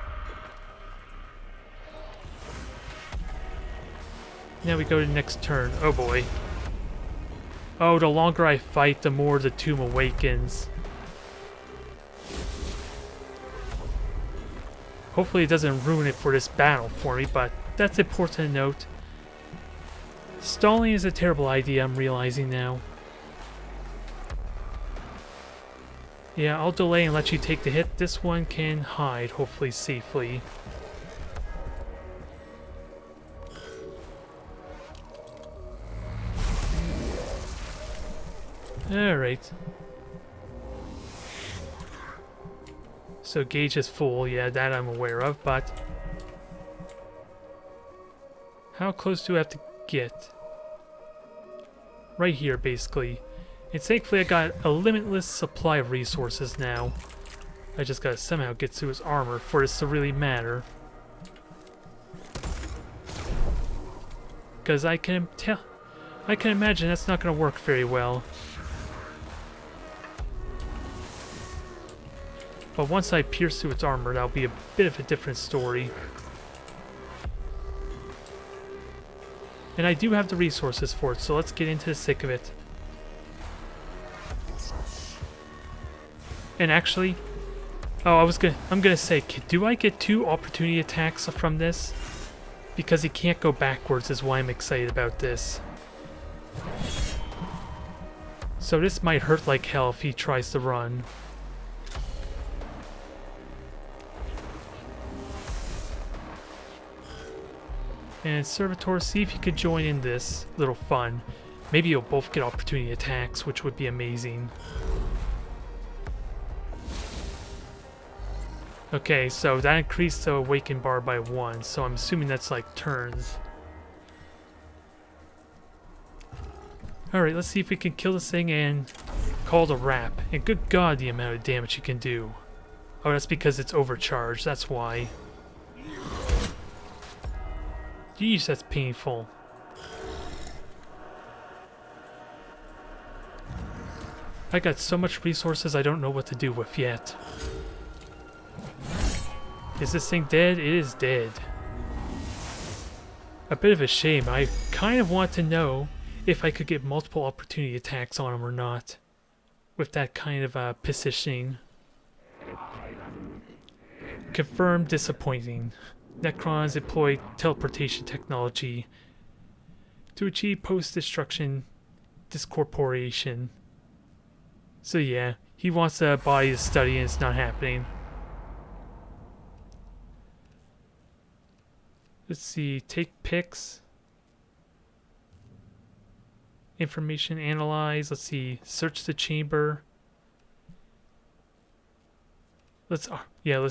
Now we go to the next turn. Oh boy. Oh, the longer I fight, the more the tomb awakens. Hopefully it doesn't ruin it for this battle for me, but that's important to note. Stalling is a terrible idea, I'm realizing now. Yeah, I'll delay and let you take the hit. This one can hide, hopefully safely. Alright. So gauge is full, yeah, that I'm aware of, but... how close do I have to get? Right here, basically. And thankfully I got a limitless supply of resources now. I just gotta somehow get to his armor for this to really matter. Because I can imagine that's not gonna work very well. But once I pierce through its armor, that'll be a bit of a different story. And I do have the resources for it, so let's get into the thick of it. And actually... oh, I'm gonna say, do I get 2 opportunity attacks from this? Because he can't go backwards is why I'm excited about this. So this might hurt like hell if he tries to run. And Servitor, see if you could join in this little fun. Maybe you'll both get opportunity attacks, which would be amazing. Okay, so that increased the awaken bar by 1, so I'm assuming that's like turns. Alright, let's see if we can kill this thing and call it a wrap. And good god, the amount of damage you can do. Oh, that's because it's overcharged, that's why. Jeez, that's painful. I got so much resources I don't know what to do with yet. Is this thing dead? It is dead. A bit of a shame. I kind of want to know if I could get multiple opportunity attacks on him or not. With that kind of positioning. Confirmed disappointing. Necrons employ teleportation technology to achieve post-destruction discorporation. So yeah, he wants a body to study and it's not happening. Let's see, take pics. Information analyze. Let's see, search the chamber. Let's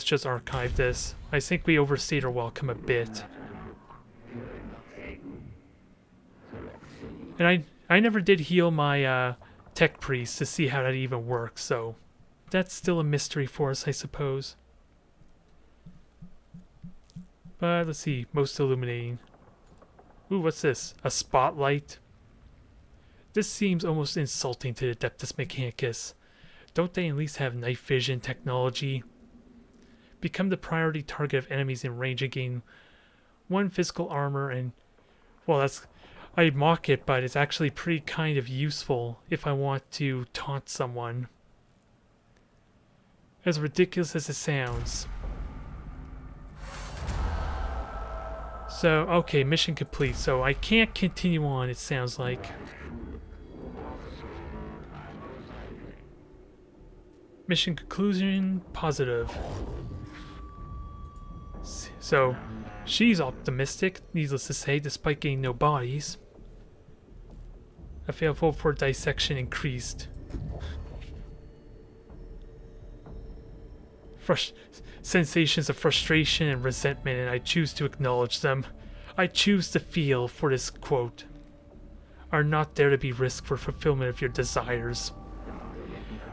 just archive this. I think we overstayed our welcome a bit. And I never did heal my tech priest to see how that even works, so that's still a mystery for us, I suppose. But let's see, most illuminating. Ooh, what's this? A spotlight? This seems almost insulting to the Adeptus Mechanicus. Don't they at least have night vision technology? Become the priority target of enemies in range and gain 1 physical armor and... well, that's... I mock it, but it's actually pretty kind of useful if I want to taunt someone. As ridiculous as it sounds. So, okay, mission complete. So I can't continue on, it sounds like. Mission conclusion, positive. So, she's optimistic, needless to say, despite getting no bodies. A failed vote for dissection increased. Sensations of frustration and resentment, and I choose to acknowledge them. I choose to feel, for this quote, are not there to be risked for fulfillment of your desires.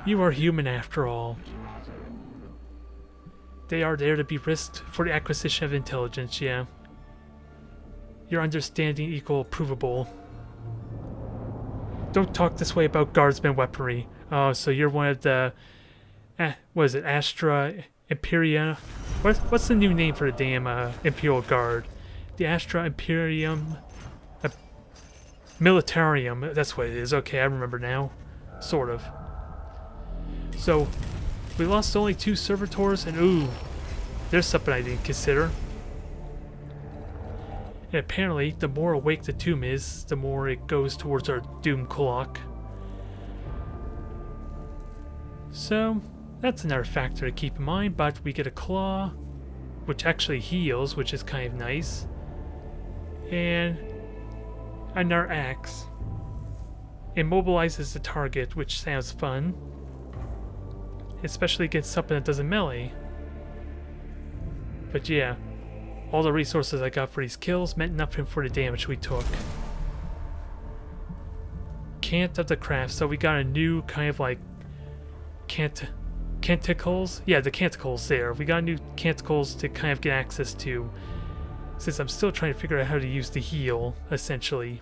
You are human after all. They are there to be risked for the acquisition of intelligence, yeah. Your understanding equal provable. Don't talk this way about guardsman weaponry. Oh, so you're one of the... what is it? Astra Imperia? What's the new name for the damn Imperial Guard? The Astra Imperium... Militarium. That's what it is. Okay, I remember now. Sort of. So, we lost only 2 servitors, and ooh, there's something I didn't consider. And apparently, the more awake the tomb is, the more it goes towards our doom clock. So, that's another factor to keep in mind, but we get a claw, which actually heals, which is kind of nice. And another axe. Immobilizes the target, which sounds fun. Especially against something that doesn't melee. But yeah, all the resources I got for these kills meant nothing for the damage we took. Cant of the Craft, so we got a new kind of like canticles? Yeah, the canticles there. We got new canticles to kind of get access to, since I'm still trying to figure out how to use the heal, essentially.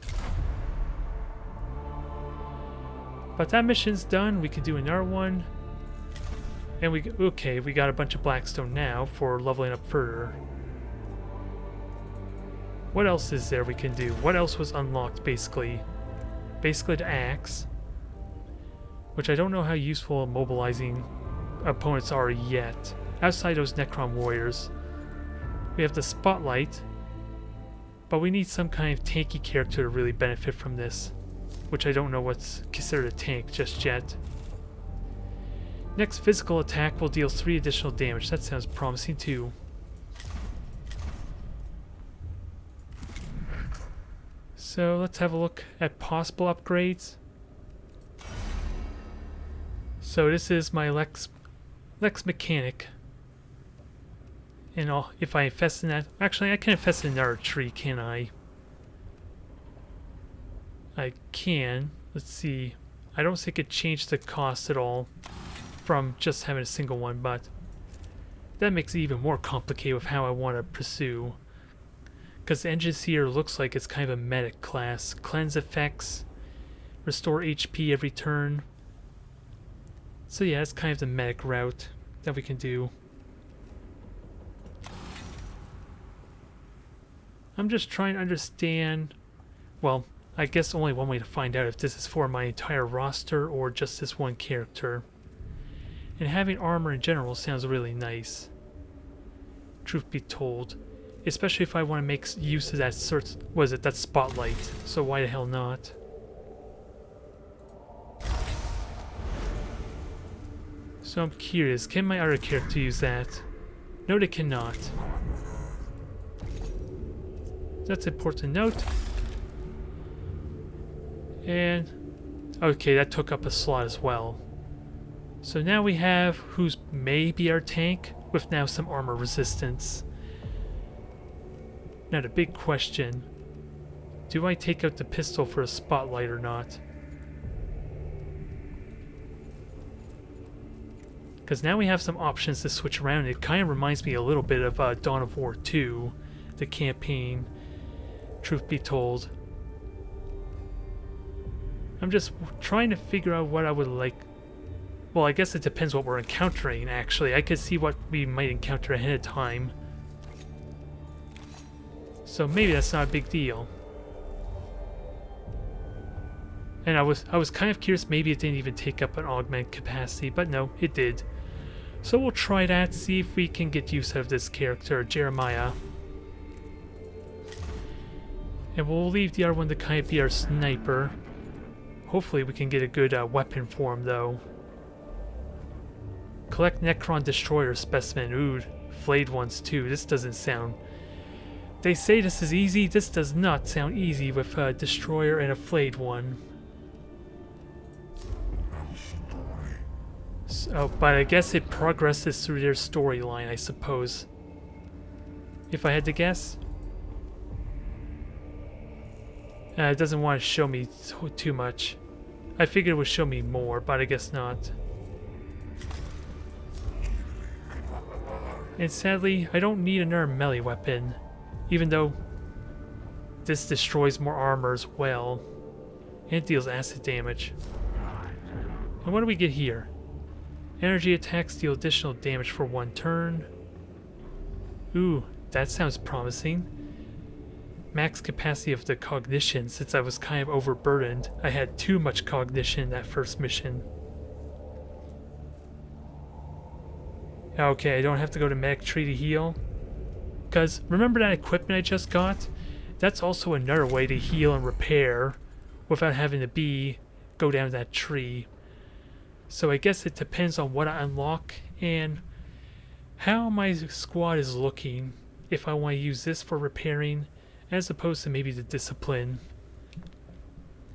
But that mission's done, we can do another one. And we got a bunch of Blackstone now for leveling up further. What else is there we can do? What else was unlocked, basically? Basically the axe. Which I don't know how useful mobilizing opponents are yet. Outside those Necron warriors. We have the Spotlight. But we need some kind of tanky character to really benefit from this. Which I don't know what's considered a tank just yet. Next physical attack will deal 3 additional damage. That sounds promising too. So let's have a look at possible upgrades. So this is my Lex Mechanic. And if I infest in that... Actually, I can infest in another tree, can't I? I can. Let's see. I don't think it changed the cost at all from just having a single one, but that makes it even more complicated with how I want to pursue. Because the engines here looks like it's kind of a medic class. Cleanse effects, restore HP every turn. So yeah, it's kind of the medic route that we can do. I'm just trying to understand, well, I guess only one way to find out if this is for my entire roster or just this one character. And having armor in general sounds really nice, truth be told. Especially if I want to make use of that that spotlight. So why the hell not? So I'm curious, can my other character use that? No, they cannot. That's important to note. And okay, that took up a slot as well. So now we have who's maybe our tank with now some armor resistance. Now the big question, do I take out the pistol for a spotlight or not? Because now we have some options to switch around. It kind of reminds me a little bit of Dawn of War 2, the campaign, truth be told. I'm just trying to figure out what I would like. Well, I guess it depends what we're encountering, actually. I could see what we might encounter ahead of time. So maybe that's not a big deal. And I was kind of curious, maybe it didn't even take up an augment capacity, but no, it did. So we'll try that, see if we can get use out of this character, Jeremiah. And we'll leave the other one to kind of be our sniper. Hopefully we can get a good weapon for him, though. Collect Necron Destroyer specimen. Ooh, flayed ones too. This doesn't sound... They say this is easy. This does not sound easy with a Destroyer and a flayed one. So, but I guess it progresses through their storyline, I suppose. If I had to guess. It doesn't want to show me too much. I figured it would show me more, but I guess not. And sadly, I don't need another melee weapon, even though this destroys more armor as well, and deals acid damage. And what do we get here? Energy attacks deal additional damage for 1 turn. Ooh, that sounds promising. Max capacity of the cognition, since I was kind of overburdened. I had too much cognition in that first mission. Okay, I don't have to go to medic tree to heal. Because remember that equipment I just got? That's also another way to heal and repair without having to go down that tree. So I guess it depends on what I unlock and how my squad is looking, if I want to use this for repairing as opposed to maybe the discipline.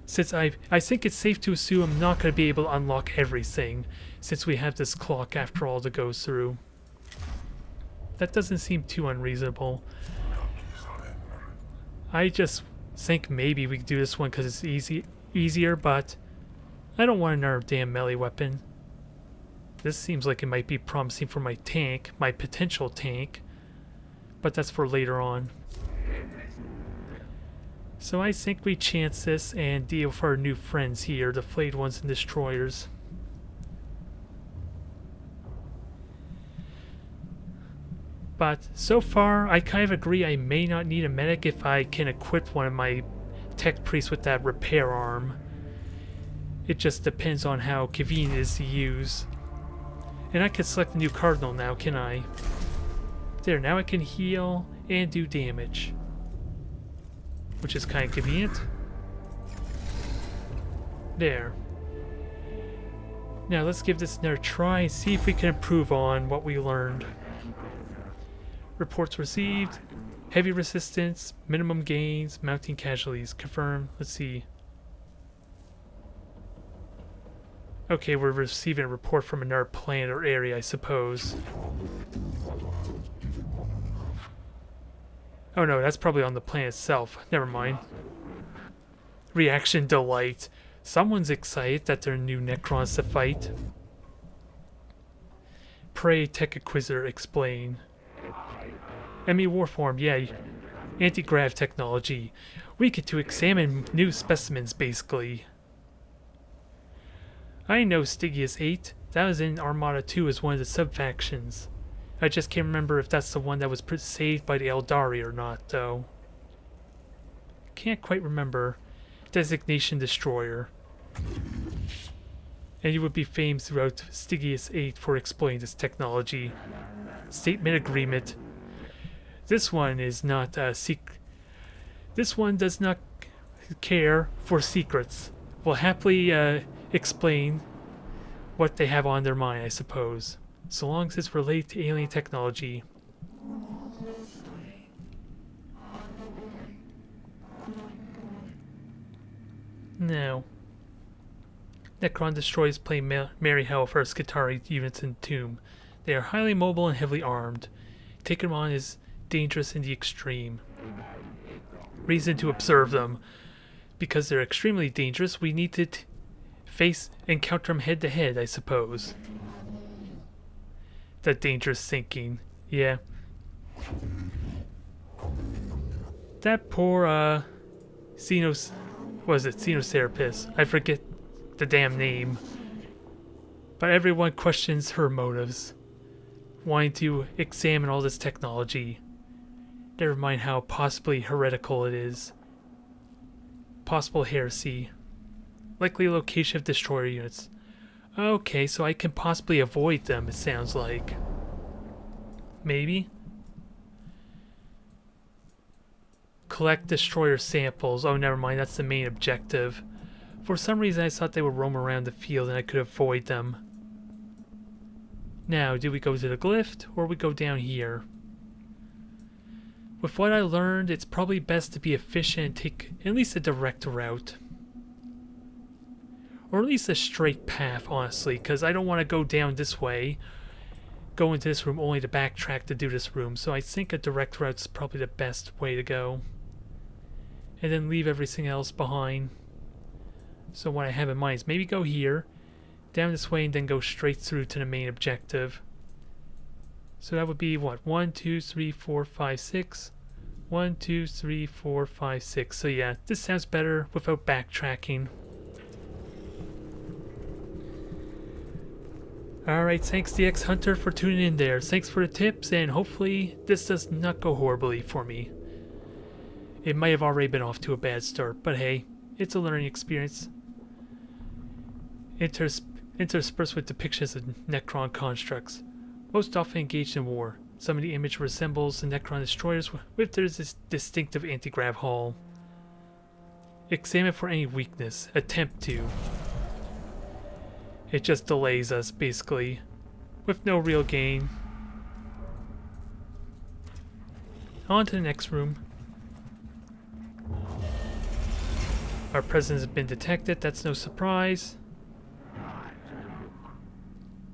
Since I think it's safe to assume I'm not going to be able to unlock everything, since we have this clock after all to go through. That doesn't seem too unreasonable. I just think maybe we could do this one because it's easier, but I don't want another damn melee weapon. This seems like it might be promising for my tank, my potential tank, but that's for later on. So I think we chance this and deal with our new friends here, the flayed ones and destroyers. But so far, I kind of agree I may not need a medic if I can equip one of my tech priests with that repair arm. It just depends on how convenient it is to use. And I can select a new cardinal now, can I? There, now I can heal and do damage, which is kind of convenient. There. Now let's give this another try and see if we can improve on what we learned. Reports received. Heavy resistance, minimum gains, mounting casualties. Confirm. Let's see. Okay, we're receiving a report from another planet or area, I suppose. Oh no, that's probably on the planet itself. Never mind. Reaction delight. Someone's excited that there are new Necrons to fight. Pray, Tech Inquisitor, explain. ME Warform, yeah. Anti-grav technology. We get to examine new specimens, basically. I know Stygius 8. That was in Armada 2 as one of the sub-factions. I just can't remember if that's the one that was saved by the Eldari or not, though. Can't quite remember. Designation Destroyer. And you would be famed throughout Stygius 8 for exploiting this technology. Statement Agreement. This one is not This one does not care for secrets. Will happily explain what they have on their mind, I suppose. So long as it's related to alien technology. Now, Necron destroys play Merry Hell for Skitarii units in Tomb. They are highly mobile and heavily armed. Taking them on is dangerous in the extreme. Reason to observe them. Because they're extremely dangerous, we need to encounter them head to head, I suppose. That dangerous thinking. Yeah. That poor, Xenocerapus. I forget the damn name. But everyone questions her motives. Wanting to examine all this technology. Never mind how possibly heretical it is. Possible heresy. Likely location of destroyer units. Okay, so I can possibly avoid them, it sounds like. Maybe? Collect destroyer samples. Oh, never mind, that's the main objective. For some reason I thought they would roam around the field and I could avoid them. Now, do we go to the glyph or we go down here? With what I learned, it's probably best to be efficient and take at least a direct route. Or at least a straight path, honestly, because I don't want to go down this way, go into this room only to backtrack to do this room, so I think a direct route is probably the best way to go. And then leave everything else behind. So what I have in mind is maybe go here, down this way, and then go straight through to the main objective. So that would be what? 1, 2, 3, 4, 5, 6. 1, 2, 3, 4, 5, 6. So yeah, this sounds better without backtracking. Alright, thanks DX Hunter for tuning in there. Thanks for the tips, and hopefully this does not go horribly for me. It might have already been off to a bad start, but hey, it's a learning experience. Interspersed with depictions of Necron constructs. Most often engaged in war. Some of the image resembles the Necron destroyers with their distinctive anti-grav hull. Examine for any weakness. Attempt to. It just delays us, basically, with no real gain. On to the next room. Our presence has been detected, that's no surprise.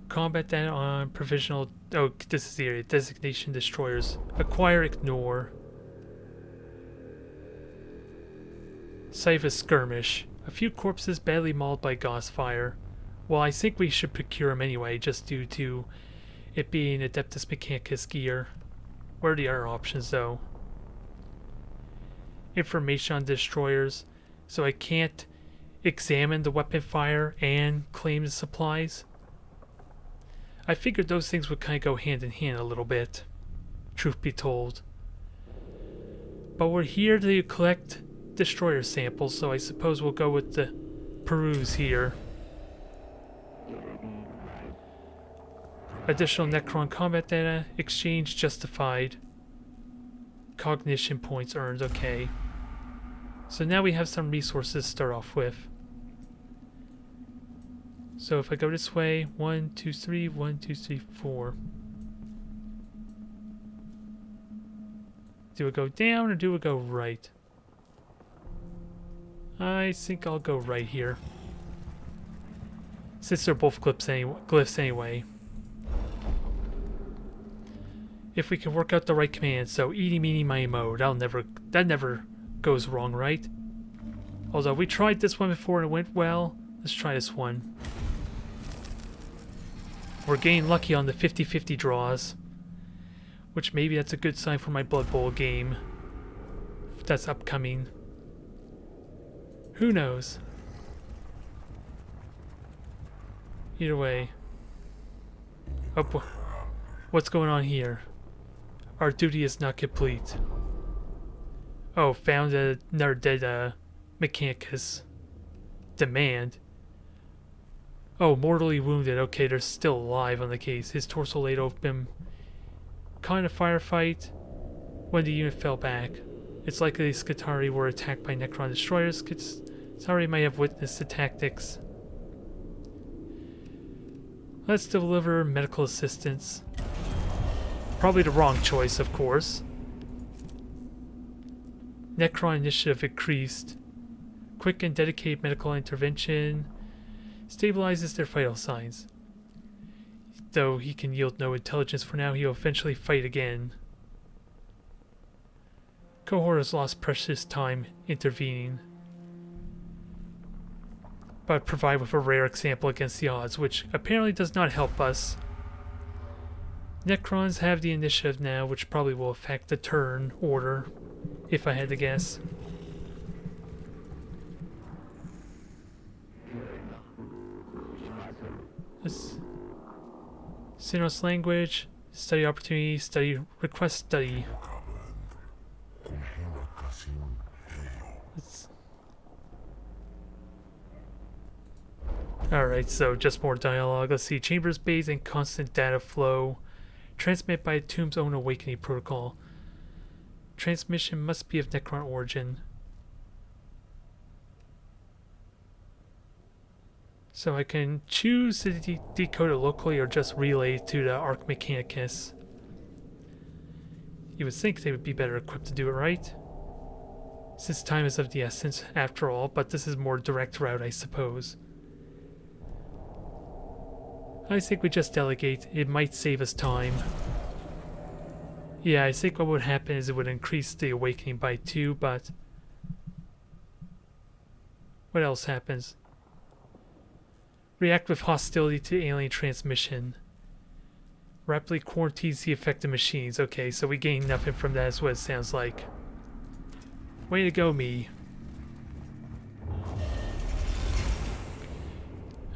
Combat data on provisional... Oh, this is the area. Designation destroyers. Acquire, ignore. Site of a skirmish. A few corpses badly mauled by Gauss fire. Well, I think we should procure them anyway, just due to it being Adeptus Mechanicus gear. What are the other options, though? Information on destroyers. So I can't examine the weapon fire and claim the supplies. I figured those things would kind of go hand in hand a little bit, truth be told. But we're here to collect destroyer samples, so I suppose we'll go with the peruse here. Additional Necron combat data, exchange justified. Cognition points earned, okay. So now we have some resources to start off with. So if I go this way, 1, 2, 3, 1, 2, 3, 4. Do we go down or do we go right? I think I'll go right here. Since they're both glyphs anyway. If we can work out the right command, so eeny meeny miny mo, that never goes wrong, right? Although we tried this one before and it went well, let's try this one. We're getting lucky on the 50-50 draws, which maybe that's a good sign for my Blood Bowl game. If that's upcoming. Who knows? Either way. Oh, what's going on here? Our duty is not complete. Oh, found another dead Mechanicus. Demand. Oh, mortally wounded. Okay, they're still alive on the case. His torso laid open. Caught in a firefight when the unit fell back. It's likely the Skitarii were attacked by Necron destroyers. Skitarii may have witnessed the tactics. Let's deliver medical assistance. Probably the wrong choice, of course. Necron initiative increased. Quick and dedicated medical intervention stabilizes their vital signs. Though he can yield no intelligence for now, he'll eventually fight again. Cohort has lost precious time intervening, but provide with a rare example against the odds, which apparently does not help us. Necrons have the initiative now, which probably will affect the turn order, if I had to guess. Sinno's language, study opportunity, study request study. Alright, so just more dialogue. Let's see. Chambers based in constant data flow. Transmit by Tomb's own awakening protocol. Transmission must be of Necron origin. So I can choose to decode it locally or just relay it to the Arc Mechanicus. You would think they would be better equipped to do it, right? Since time is of the essence, after all, but this is a more direct route, I suppose. I think we just delegate. It might save us time. Yeah, I think what would happen is it would increase the awakening by 2, but... what else happens? React with hostility to alien transmission. Rapidly quarantines the affected machines. Okay, so we gain nothing from that is what it sounds like. Way to go, me.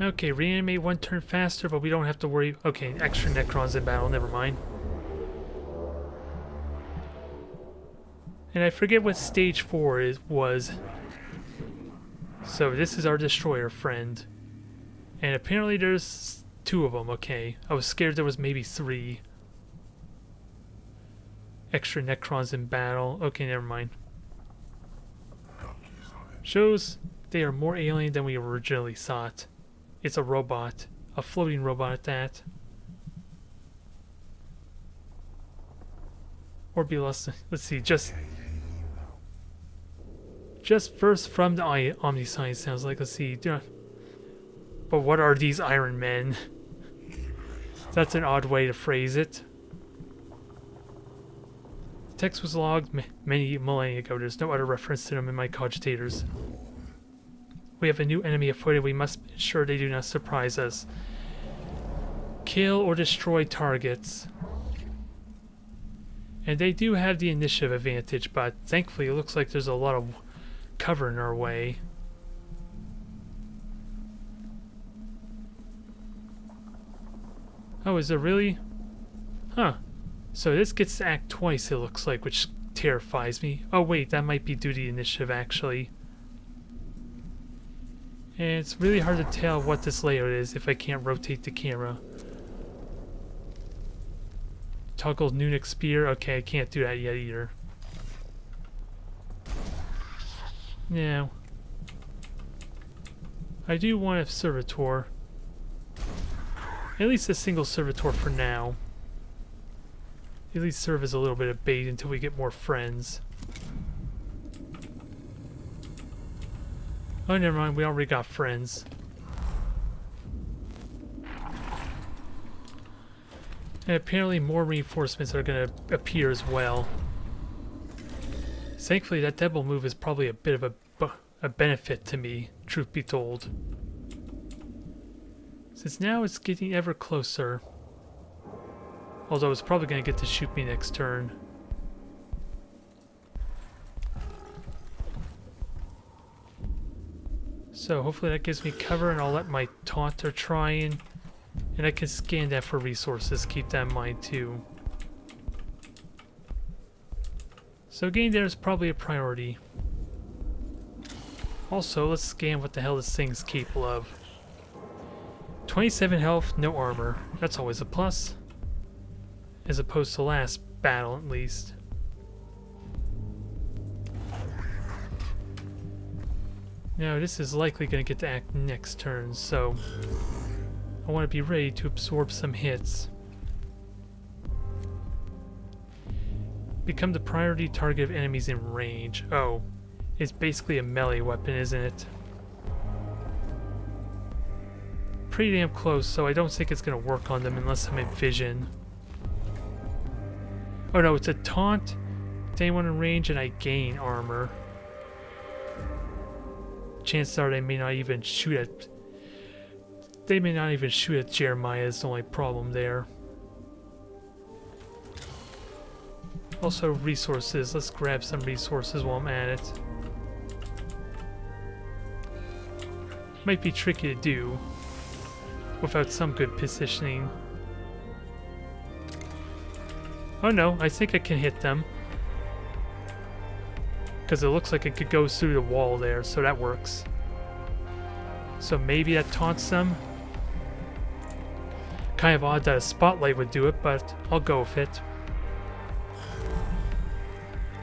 Okay, reanimate 1 turn faster, but we don't have to worry. Okay, extra Necrons in battle, never mind. And I forget what stage 4 was. So this is our destroyer friend. And apparently there's 2 of them, okay. I was scared there was maybe 3. Extra Necrons in battle. Okay, never mind. Shows they are more alien than we originally thought. It's a robot. A floating robot at that. Or be less... let's see, just first from the Omniscience sounds like. Let's see. But what are these Iron Men? That's an odd way to phrase it. The text was logged many millennia ago. There's no other reference to them in my cogitators. We have a new enemy afoot and we must ensure they do not surprise us. Kill or destroy targets. And they do have the initiative advantage, but thankfully it looks like there's a lot of cover in our way. Oh, is it really? Huh. So this gets to act twice, it looks like, which terrifies me. Oh wait, that might be due to the initiative, actually. And it's really hard to tell what this layout is if I can't rotate the camera. Toggle Nunic Spear. Okay, I can't do that yet either. Now, I do want a servitor. At least a single servitor for now. At least serve as a little bit of bait until we get more friends. Oh, never mind. We already got friends. And apparently more reinforcements are going to appear as well. Thankfully, that double move is probably a bit of a benefit to me, truth be told. Since now it's getting ever closer. Although it's probably going to get to shoot me next turn. So hopefully that gives me cover and I'll let my taunter try and And I can scan that for resources, keep that in mind too. So getting there is probably a priority. Also, let's scan what the hell this thing's capable of. 27 health, no armor. That's always a plus. As opposed to last battle, at least. Now, this is likely going to get to act next turn, so I want to be ready to absorb some hits. Become the priority target of enemies in range. Oh, it's basically a melee weapon, isn't it? Pretty damn close, so I don't think it's going to work on them unless I'm in vision. Oh no, it's a taunt to anyone in range and I gain armor. Chances are they may not even shoot at... They may not even shoot at Jeremiah is the only problem there. Also resources, let's grab some resources while I'm at it. Might be tricky to do without some good positioning. Oh no, I think I can hit them. Because it looks like it could go through the wall there, so that works. So maybe that taunts them. Kind of odd that a spotlight would do it, but I'll go with it.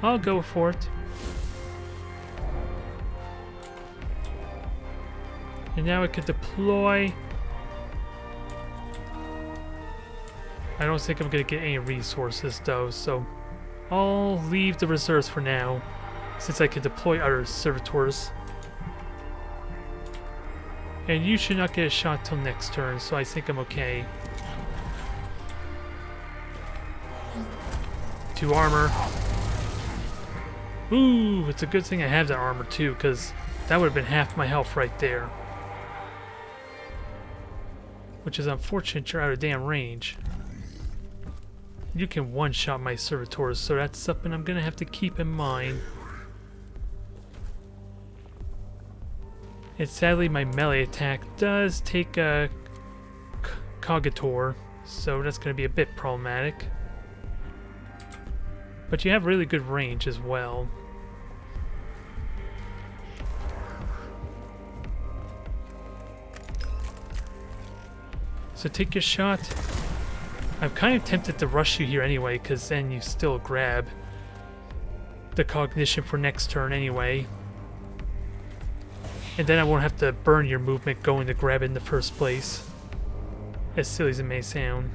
I'll go for it. And now I can deploy. I don't think I'm going to get any resources though, so I'll leave the reserves for now, since I can deploy other servitors. And you should not get a shot till next turn, so I think I'm okay. 2 armor. Ooh, it's a good thing I have that armor too, because that would have been half my health right there. Which is unfortunate, you're out of damn range. You can one-shot my servitors, so that's something I'm gonna have to keep in mind. And sadly, my melee attack does take a Cognitor, so that's gonna be a bit problematic. But you have really good range as well. So take your shot. I'm kind of tempted to rush you here anyway, because then you still grab the cognition for next turn anyway. And then I won't have to burn your movement going to grab it in the first place. As silly as it may sound.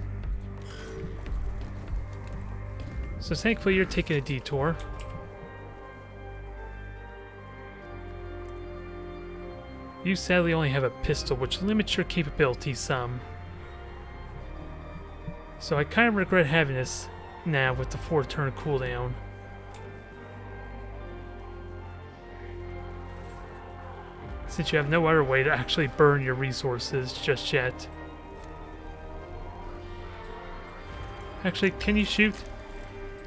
So thankfully you're taking a detour. You sadly only have a pistol, which limits your capabilities some. So I kind of regret having this now with the 4-turn cooldown. Since you have no other way to actually burn your resources just yet. Actually, can you shoot?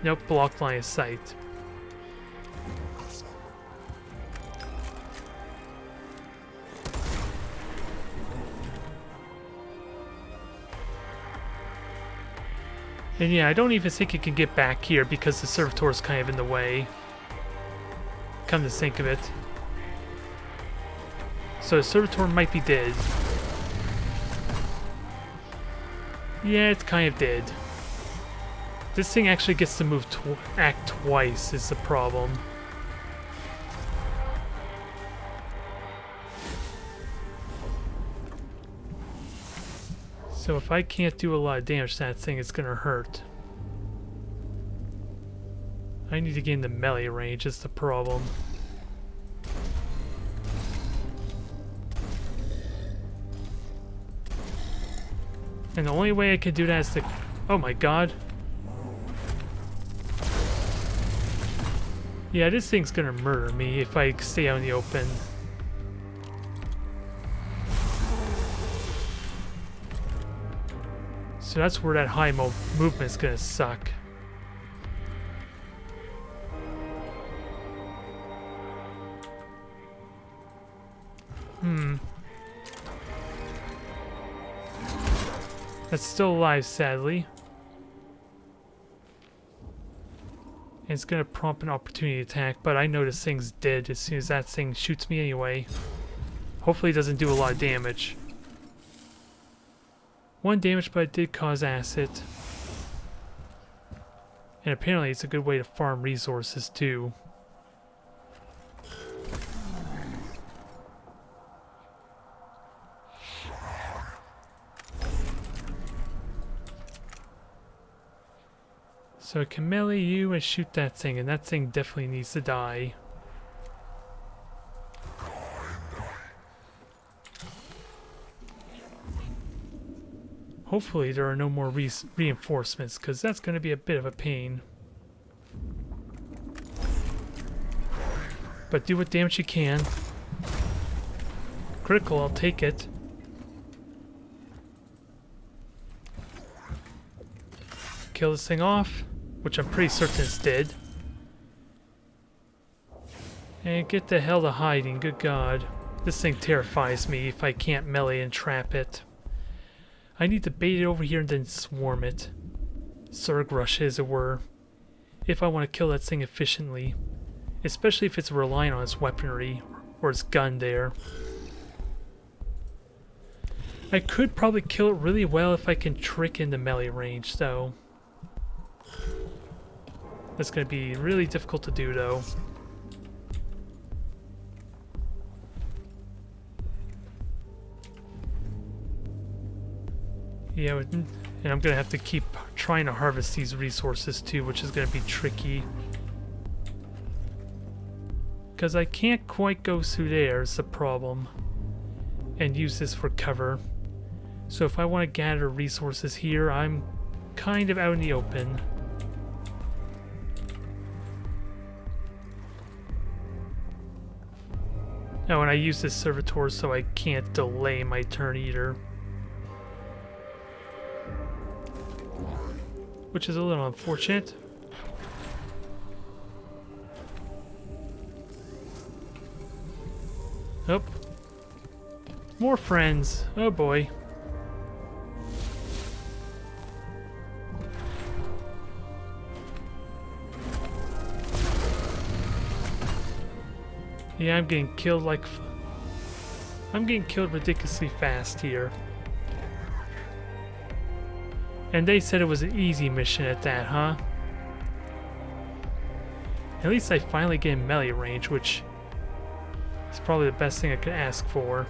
Nope, blocked line of sight. And yeah, I don't even think it can get back here because the servitor is kind of in the way. Come to think of it. So the servitor might be dead. Yeah, it's kind of dead. This thing actually gets to move act twice is the problem. So if I can't do a lot of damage to that thing, it's gonna hurt. I need to gain the melee range, is the problem. And the only way I can do that is to... Oh my god. Yeah, this thing's gonna murder me if I stay out in the open. So that's where that high movement's gonna suck. That's still alive, sadly. And it's gonna prompt an opportunity attack, but I know this thing's dead as soon as that thing shoots me anyway. Hopefully it doesn't do a lot of damage. 1 damage, but it did cause acid. And apparently it's a good way to farm resources too. So I can melee you and shoot that thing, and that thing definitely needs to die. Hopefully there are no more reinforcements, because that's going to be a bit of a pain. But do what damage you can. Critical, I'll take it. Kill this thing off, which I'm pretty certain it's dead. And get the hell to hiding, good god. This thing terrifies me if I can't melee and trap it. I need to bait it over here and then swarm it. Surg rush, as it were. If I want to kill that thing efficiently. Especially if it's relying on its weaponry or its gun there. I could probably kill it really well if I can trick into melee range, though. That's going to be really difficult to do, though. Yeah, and I'm going to have to keep trying to harvest these resources too, which is going to be tricky. Because I can't quite go through there is the problem. And use this for cover. So if I want to gather resources here, I'm kind of out in the open. Oh, and I use this servitor so I can't delay my turn either. Which is a little unfortunate. Oh. More friends. Oh boy. Yeah, I'm getting killed like... I'm getting killed ridiculously fast here. And they said it was an easy mission at that, huh? At least I finally get in melee range, which is probably the best thing I could ask for.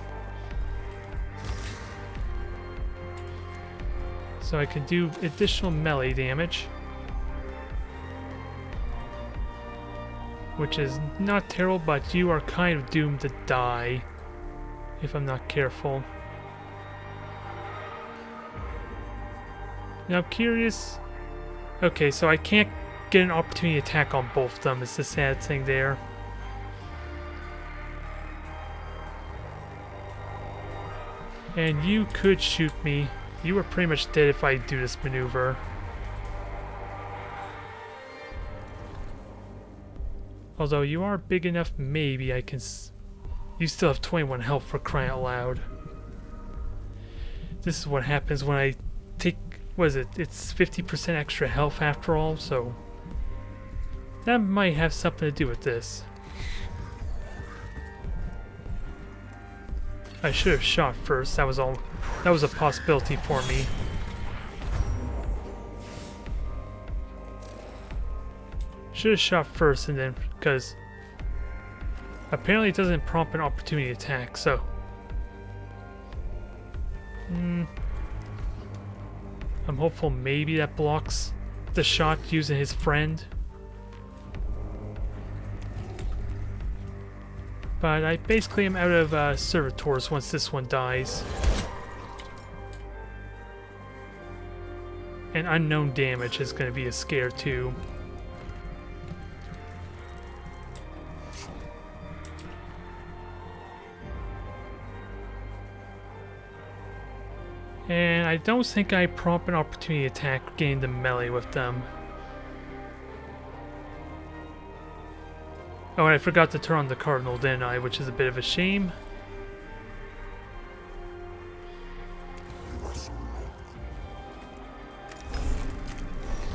So I can do additional melee damage. Which is not terrible, but you are kind of doomed to die if I'm not careful. Now I'm curious. Okay, so I can't get an opportunity attack on both of them. It's the sad thing there. And you could shoot me. You are pretty much dead if I do this maneuver. Although you are big enough, maybe I can... You still have 21 health, for crying out loud. This is what happens when I take... What is it? It's 50% extra health after all, so... That might have something to do with this. I should have shot first. That was all. That was a possibility for me. Should have shot first and then, because apparently it doesn't prompt an opportunity attack, so. I'm hopeful maybe that blocks the shot using his friend. But I basically am out of servitors once this one dies. And unknown damage is going to be a scare too. And I don't think I prompt an opportunity attack getting the melee with them. Oh, and I forgot to turn on the Cardinal, didn't I? Which is a bit of a shame.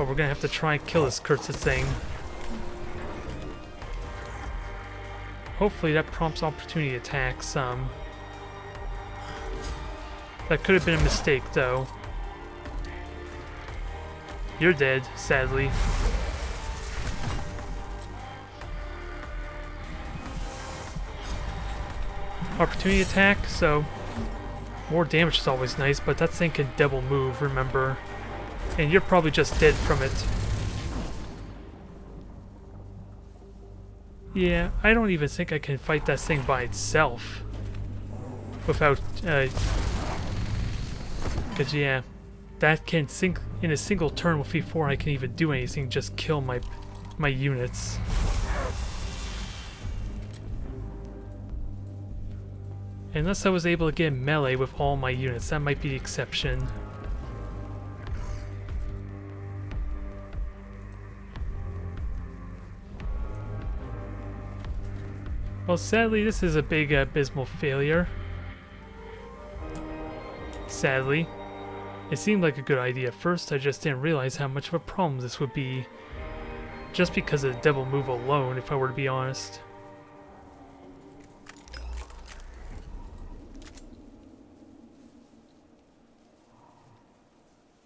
But we're gonna have to try and kill this cursed thing. Hopefully that prompts opportunity attacks. That could have been a mistake, though. You're dead, sadly. Opportunity attack, so more damage is always nice, but that thing can double move, remember. And you're probably just dead from it. Yeah, I don't even think I can fight that thing by itself. Without, because yeah, that can sink in a single turn before I can even do anything, just kill my units. Unless I was able to get melee with all my units, that might be the exception. Well, sadly, this is a big abysmal failure. Sadly. It seemed like a good idea at first, I just didn't realize how much of a problem this would be. Just because of the devil move alone, if I were to be honest.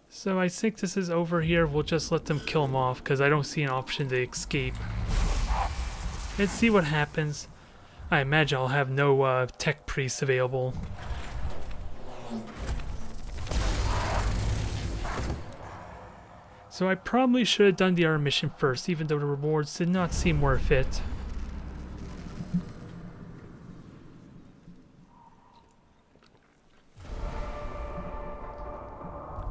So I think this is over here. We'll just let them kill him off because I don't see an option to escape. Let's see what happens. I imagine I'll have no tech priests available. So I probably should have done the other mission first, even though the rewards did not seem worth it.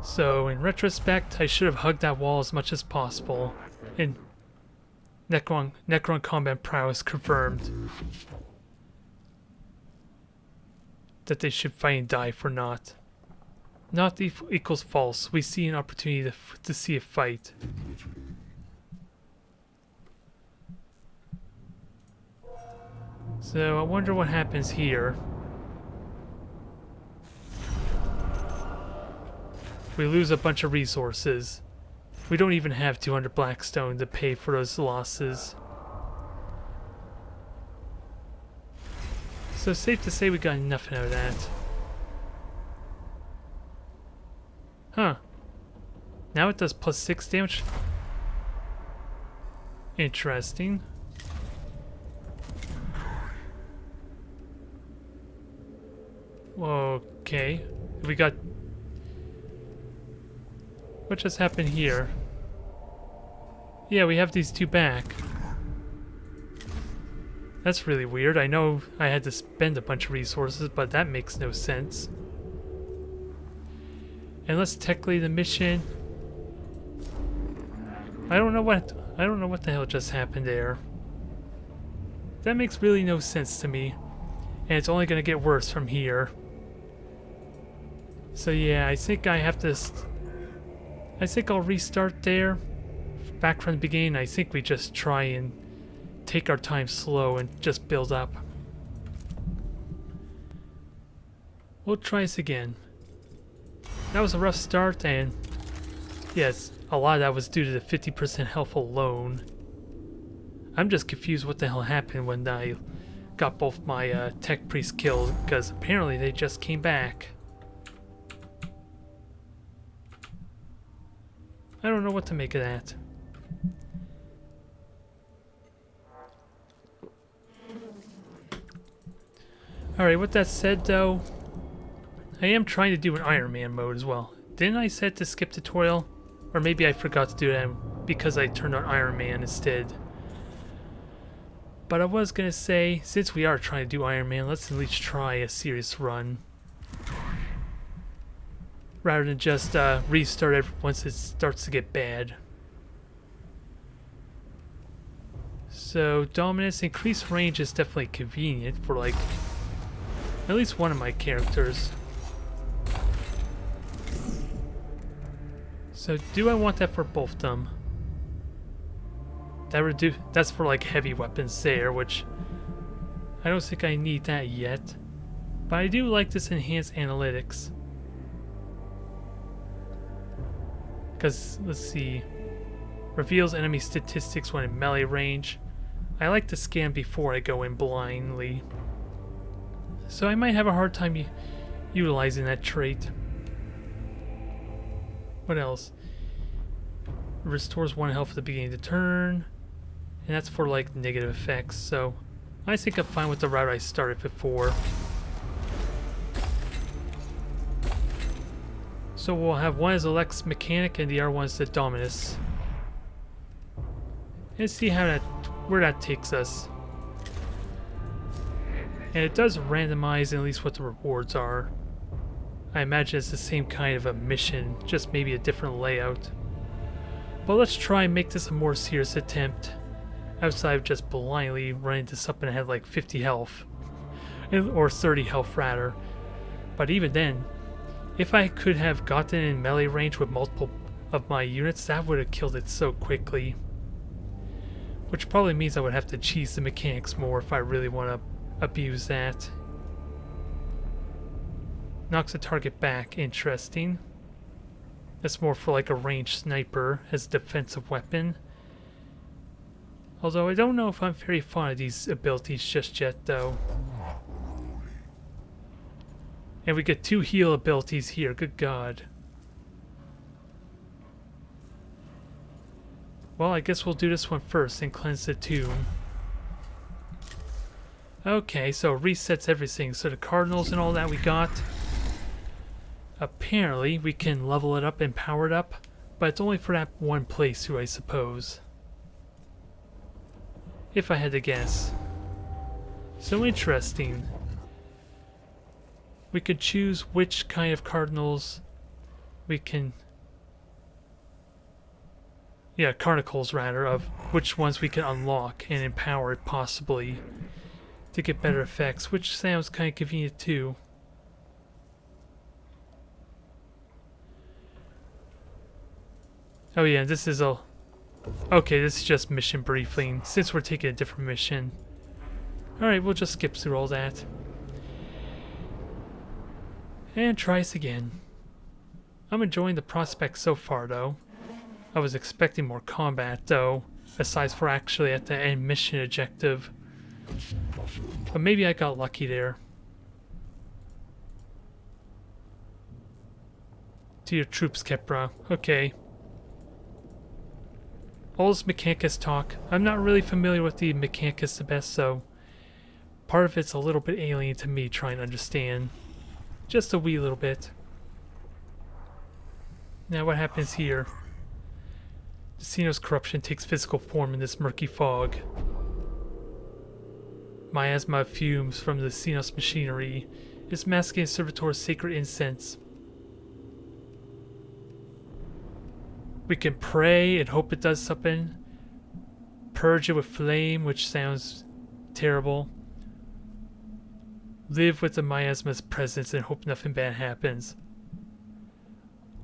So, in retrospect, I should have hugged that wall as much as possible. And Necron combat prowess confirmed that they should fight and die for naught. Not equals false. We see an opportunity to see a fight. So, I wonder what happens here. We lose a bunch of resources. We don't even have 200 Blackstone to pay for those losses. So safe to say we got nothing out of that. Huh. Now it does +6 damage. Interesting. Okay. We got... What just happened here? Yeah, we have these two back. That's really weird. I know I had to spend a bunch of resources, but that makes no sense. Unless technically the mission... I don't know what the hell just happened there. That makes really no sense to me. And it's only gonna get worse from here. So yeah, I think I have to... I think I'll restart there. Back from the beginning, I think we just try and take our time slow and just build up. We'll try this again. That was a rough start, and yes, a lot of that was due to the 50% health alone. I'm just confused what the hell happened when I got both my tech priests killed, because apparently they just came back. I don't know what to make of that. Alright, with that said though, I am trying to do an Iron Man mode as well. Didn't I set to skip tutorial? Or maybe I forgot to do that because I turned on Iron Man instead. But I was gonna say, since we are trying to do Iron Man, let's at least try a serious run. Rather than just restart once it starts to get bad. So, Dominance, increased range is definitely convenient for like at least one of my characters. So, do I want that for both of them? That's for like heavy weapons there, which I don't think I need that yet. But I do like this enhanced analytics. Because, let's see, Reveals enemy statistics when in melee range. I like to scan before I go in blindly. So I might have a hard time utilizing that trait. What else? Restores 1 health at the beginning of the turn. And that's for like negative effects, so I think I'm fine with the route I started before. So we'll have one as a Lex Mechanic and the other one as the Dominus. And see how where that takes us. And it does randomize at least what the rewards are. I imagine it's the same kind of a mission, just maybe a different layout. But let's try and make this a more serious attempt, outside of just blindly running this up and I had like 50 health. Or 30 health rather. But even then, if I could have gotten in melee range with multiple of my units, that would have killed it so quickly. Which probably means I would have to cheese the mechanics more if I really want to abuse that. Knocks a target back, interesting. That's more for like a ranged sniper as a defensive weapon. Although I don't know if I'm very fond of these abilities just yet though. And we get 2 heal abilities here, good god. Well, I guess we'll do this one first and cleanse the tomb. Okay, so resets everything. So the cardinals and all that we got. Apparently, we can level it up and power it up, but it's only for that one playthrough, I suppose. If I had to guess. So interesting. We could choose which kind of cardinals we can... Yeah, carnicles rather, of which ones we can unlock and empower possibly to get better effects, which sounds kind of convenient too. Oh yeah, this is a... Okay, this is just mission briefing, since we're taking a different mission. Alright, we'll just skip through all that. And try this again. I'm enjoying the prospect so far though. I was expecting more combat though, aside for actually at the end mission objective. But maybe I got lucky there. To your troops, Kepra. Okay. All this Mechanicus talk. I'm not really familiar with the Mechanicus the best, so part of it's a little bit alien to me trying to understand. Just a wee little bit. Now what happens here? Xenos corruption takes physical form in this murky fog. Miasma fumes from the Xenos machinery is masking Servitor's sacred incense. We can pray and hope it does something. Purge it with flame, which sounds terrible. Live with the miasma's presence and hope nothing bad happens.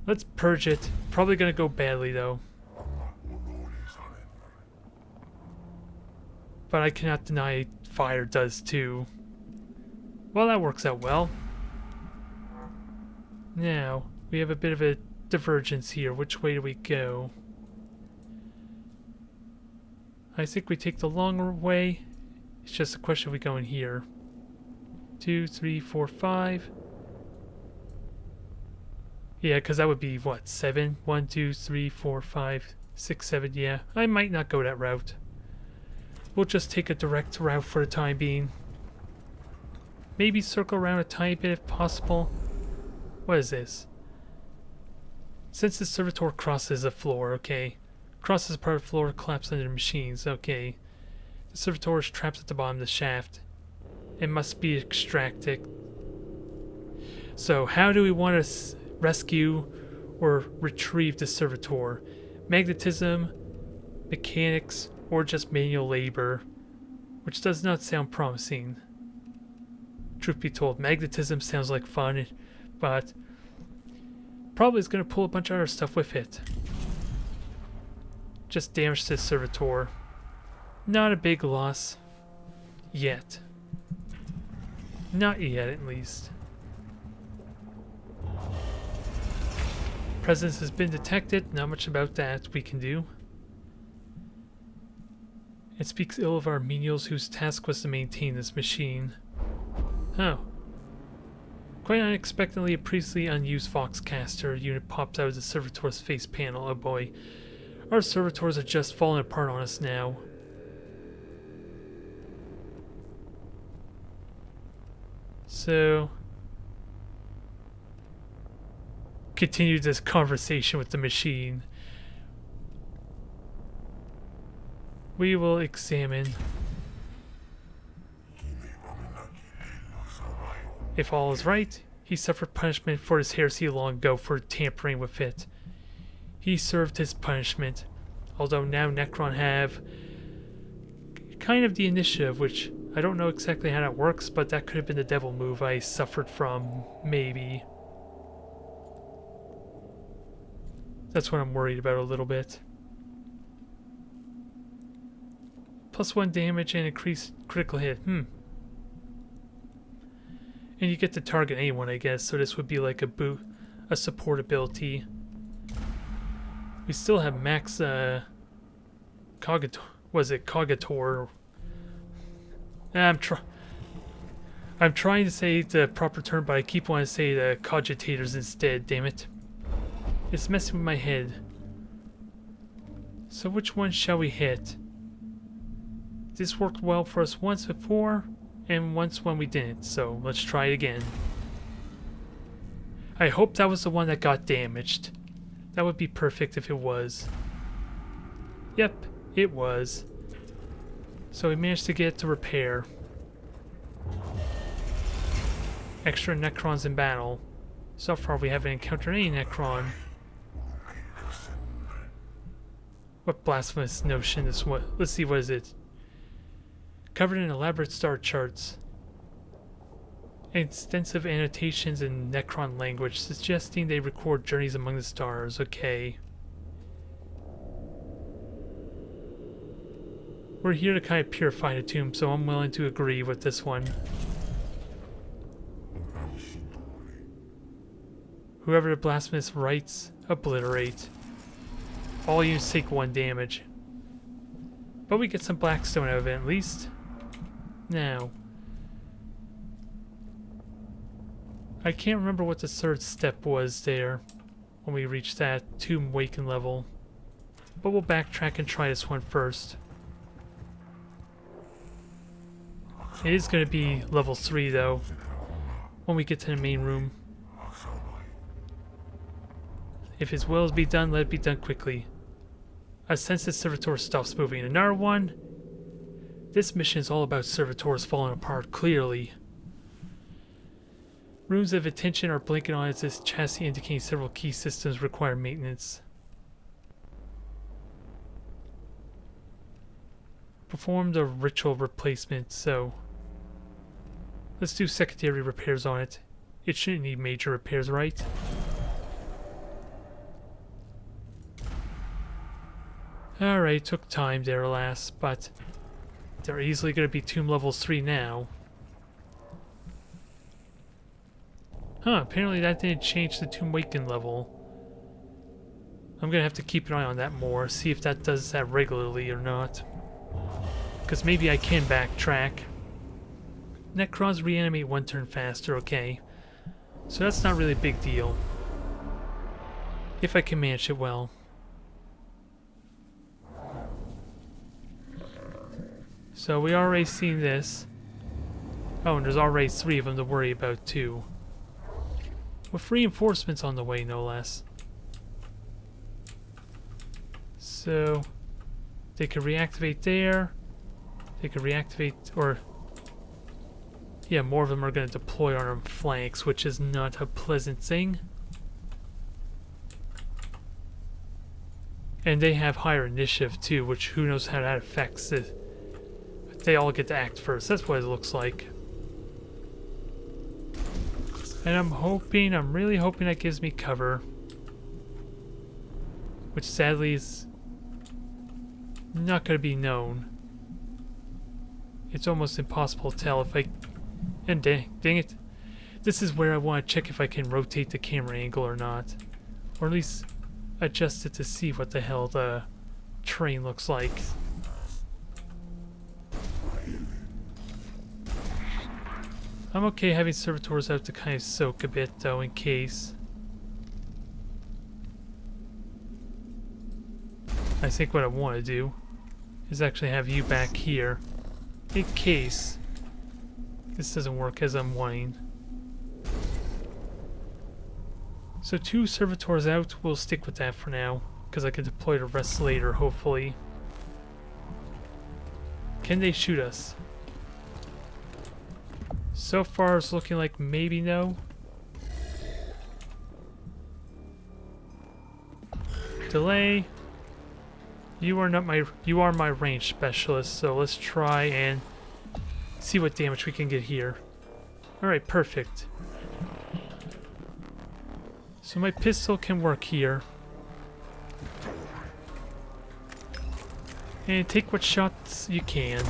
Let's purge it. Probably gonna go badly though. But I cannot deny fire does too. Well, that works out well. Now, we have a bit of a divergence here. Which way do we go? I think we take the longer way. It's just a question of we go in here. 2, 3, 4, 5. Yeah, because that would be what? 7? 1, 2, 3, 4, 5, 6, 7. Yeah, I might not go that route. We'll just take a direct route for the time being. Maybe circle around a tiny bit if possible. What is this? Since the servitor crosses the floor, okay. Crosses part of the floor, collapses under the machines, okay. The servitor is trapped at the bottom of the shaft. It must be extracted. So how do we want to rescue or retrieve the servitor? Magnetism, mechanics, or just manual labor, which does not sound promising. Truth be told, magnetism sounds like fun, but probably is going to pull a bunch of other stuff with it. Just damage to the servitor. Not a big loss. Yet. Not yet, at least. Presence has been detected. Not much about that we can do. and speaks ill of our menials whose task was to maintain this machine. Oh. Quite unexpectedly, a previously unused Voxcaster unit pops out of the servitor's face panel. Oh boy. Our servitors are just falling apart on us now. So... continue this conversation with the machine. We will examine if all is right. He suffered punishment for his heresy long ago for tampering with it. He served his punishment, although now Necron have kind of the initiative, which I don't know exactly how that works, but that could have been the devil move I suffered from, maybe. That's what I'm worried about a little bit. +1 damage and increased critical hit. And you get to target anyone, I guess, so this would be like a support ability. We still have max Cognitor. Was it Cognitor? I'm trying to say the proper term, but I keep wanting to say the cogitators instead, damn it. It's messing with my head. So which one shall we hit? This worked well for us once before, and once when we didn't, so let's try it again. I hope that was the one that got damaged. That would be perfect if it was. Yep, it was. So we managed to get it to repair. Extra Necrons in battle. So far we haven't encountered any Necron. What blasphemous notion is what? Let's see, what is it? Covered in elaborate star charts. Extensive annotations in Necron language suggesting they record journeys among the stars. Okay. We're here to kind of purify the tomb, so I'm willing to agree with this one. Whoever the blasphemous rites, obliterate. All units take 1 damage. But we get some Blackstone out of it at least. Now. I can't remember what the third step was there when we reached that Tomb Awaken level. But we'll backtrack and try this one first. It is going to be level 3 though, when we get to the main room. If his will is be done, let it be done quickly. I sense that Servitor stops moving. Another one? This mission is all about Servitors falling apart, clearly. Runes of attention are blinking on as this chassis indicating several key systems require maintenance. Perform the ritual replacement, so... let's do secondary repairs on it. It shouldn't need major repairs, right? Alright, took time there, alas, but they're easily going to be tomb levels 3 now. Huh, apparently that didn't change the Tomb Awaken level. I'm going to have to keep an eye on that more, see if that does that regularly or not. Because maybe I can backtrack. Necrons reanimate 1 turn faster, okay. So that's not really a big deal. If I can manage it well. So we already seen this. Oh, and there's already 3 of them to worry about too. With reinforcements on the way, no less. So they could reactivate there. They could reactivate, or yeah, more of them are going to deploy on our flanks, which is not a pleasant thing. And they have higher initiative too, which who knows how that affects it. They all get to act first. That's what it looks like. And I'm really hoping that gives me cover. Which sadly is not going to be known. It's almost impossible to tell if I... and dang it. This is where I want to check if I can rotate the camera angle or not. Or at least adjust it to see what the hell the terrain looks like. I'm okay having servitors out to kind of soak a bit, though, in case. I think what I want to do is actually have you back here, in case this doesn't work as I'm wanting. So 2 servitors out, we'll stick with that for now, because I can deploy the rest later, hopefully. Can they shoot us? So far it's looking like maybe no. Delay. You are my range specialist, so let's try and see what damage we can get here. Alright, perfect. So my pistol can work here. And take what shots you can.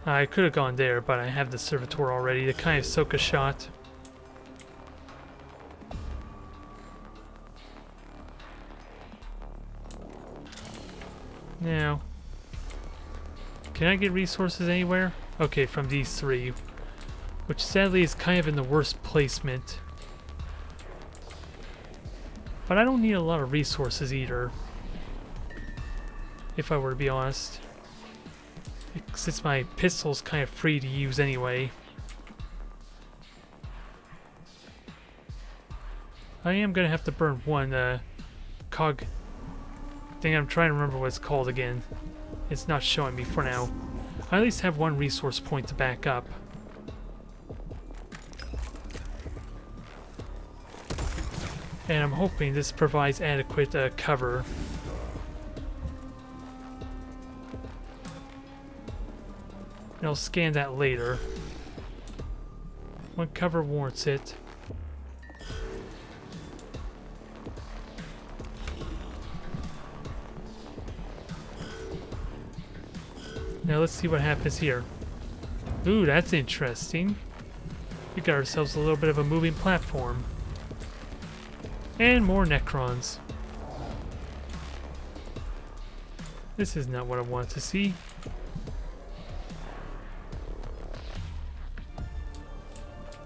I could have gone there, but I have the servitor already to kind of soak a shot. Now, can I get resources anywhere? Okay, from these 3, which sadly is kind of in the worst placement. But I don't need a lot of resources either, if I were to be honest. Since my pistol's kind of free to use anyway. I am gonna have to burn one cog thing. I'm trying to remember what it's called again. It's not showing me for now. I at least have 1 resource point to back up. And I'm hoping this provides adequate cover. And I'll scan that later. When cover warrants it. Now let's see what happens here. Ooh, that's interesting. We got ourselves a little bit of a moving platform. And more Necrons. This is not what I wanted to see.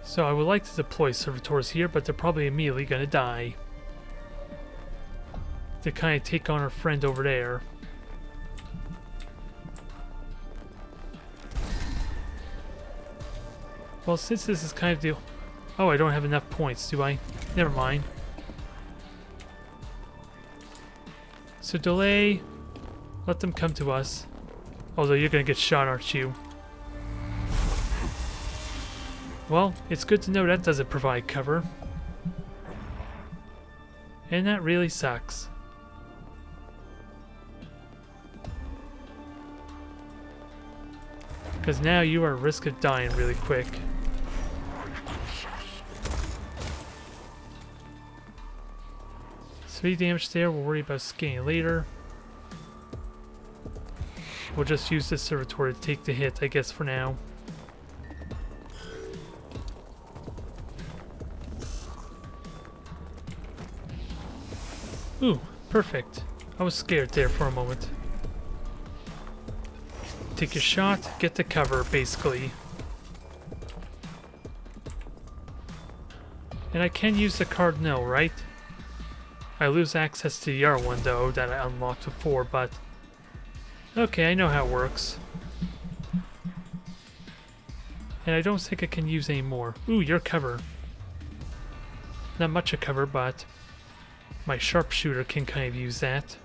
So I would like to deploy servitors here, but they're probably immediately gonna die. To kind of take on our friend over there. Well, since this is kind of the... Oh, I don't have enough points, do I? Never mind. So delay. Let them come to us. Although you're gonna get shot, aren't you? Well, it's good to know that doesn't provide cover. And that really sucks. Because now you are at risk of dying really quick. Three damage there, we'll worry about scanning later. We'll just use this servitor to take the hit, I guess, for now. Ooh, perfect. I was scared there for a moment. Take your shot, get the cover, basically. And I can use the cardinal, right? I lose access to the other one, though, that I unlocked before, but... Okay, I know how it works. And I don't think I can use any more. Ooh, your cover. Not much of cover, but... my sharpshooter can kind of use that.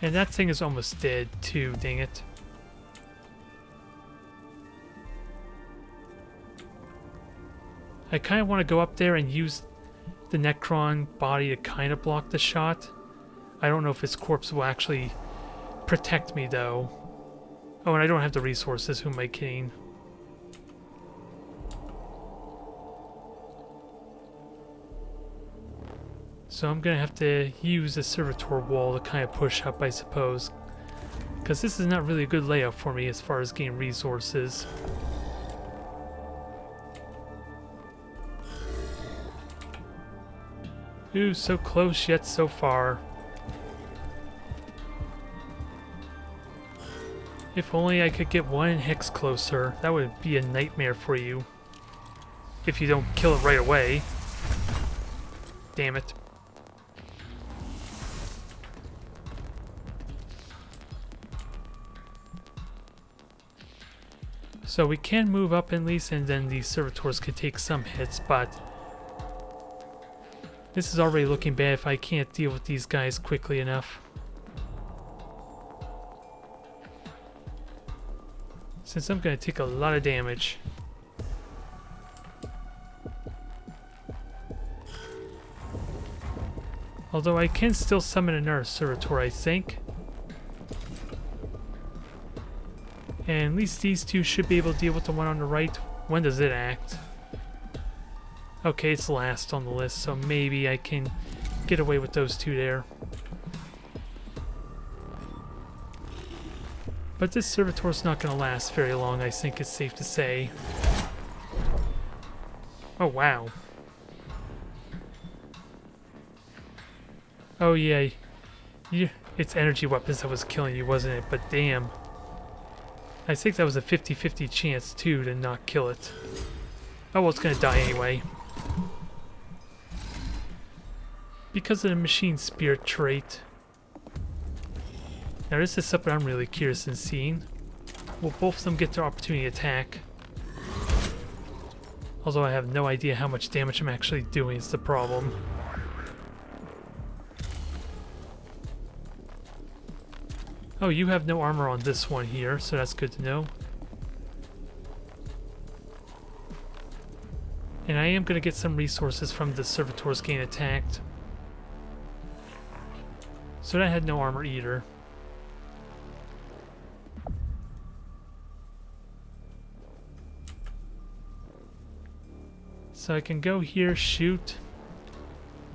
And that thing is almost dead, too, dang it. I kind of want to go up there and use the Necron body to kind of block the shot. I don't know if its corpse will actually protect me, though. Oh, and I don't have the resources, who am I kidding? So I'm going to have to use the servitor wall to kind of push up, I suppose. Because this is not really a good layout for me as far as getting resources. Ooh, so close yet so far. If only I could get one hex closer. That would be a nightmare for you. If you don't kill it right away. Damn it. So we can move up at least, and then these servitors could take some hits, but this is already looking bad if I can't deal with these guys quickly enough. Since I'm going to take a lot of damage. Although I can still summon another servitor, I think. And at least these two should be able to deal with the one on the right. When does it act? Okay, it's last on the list, so maybe I can get away with those two there. But this servitor's not going to last very long, I think it's safe to say. Oh, wow. Oh, yeah. It's energy weapons that was killing you, wasn't it? But damn. I think that was a 50-50 chance, too, to not kill it. Oh, well, it's going to die anyway. Because of the machine spirit trait. Now, this is something I'm really curious in seeing. Will both of them get their opportunity attack? Although I have no idea how much damage I'm actually doing is the problem. Oh, you have no armor on this one here, so that's good to know. And I am going to get some resources from the servitors getting attacked. So that had no armor either. So I can go here, shoot,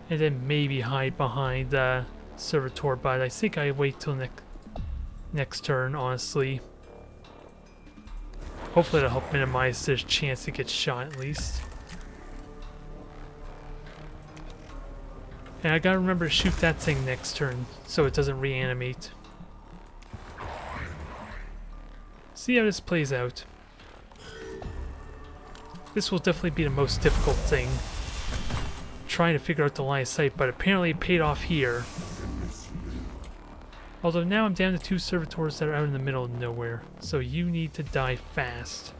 and then maybe hide behind the servitor, but I think I wait till next turn, honestly. Hopefully that'll help minimize this chance to get shot at least. And I gotta remember to shoot that thing next turn so it doesn't reanimate. See how this plays out. This will definitely be the most difficult thing. Trying to figure out the line of sight, but apparently it paid off here. Although now I'm down to two servitors that are out in the middle of nowhere, so you need to die fast.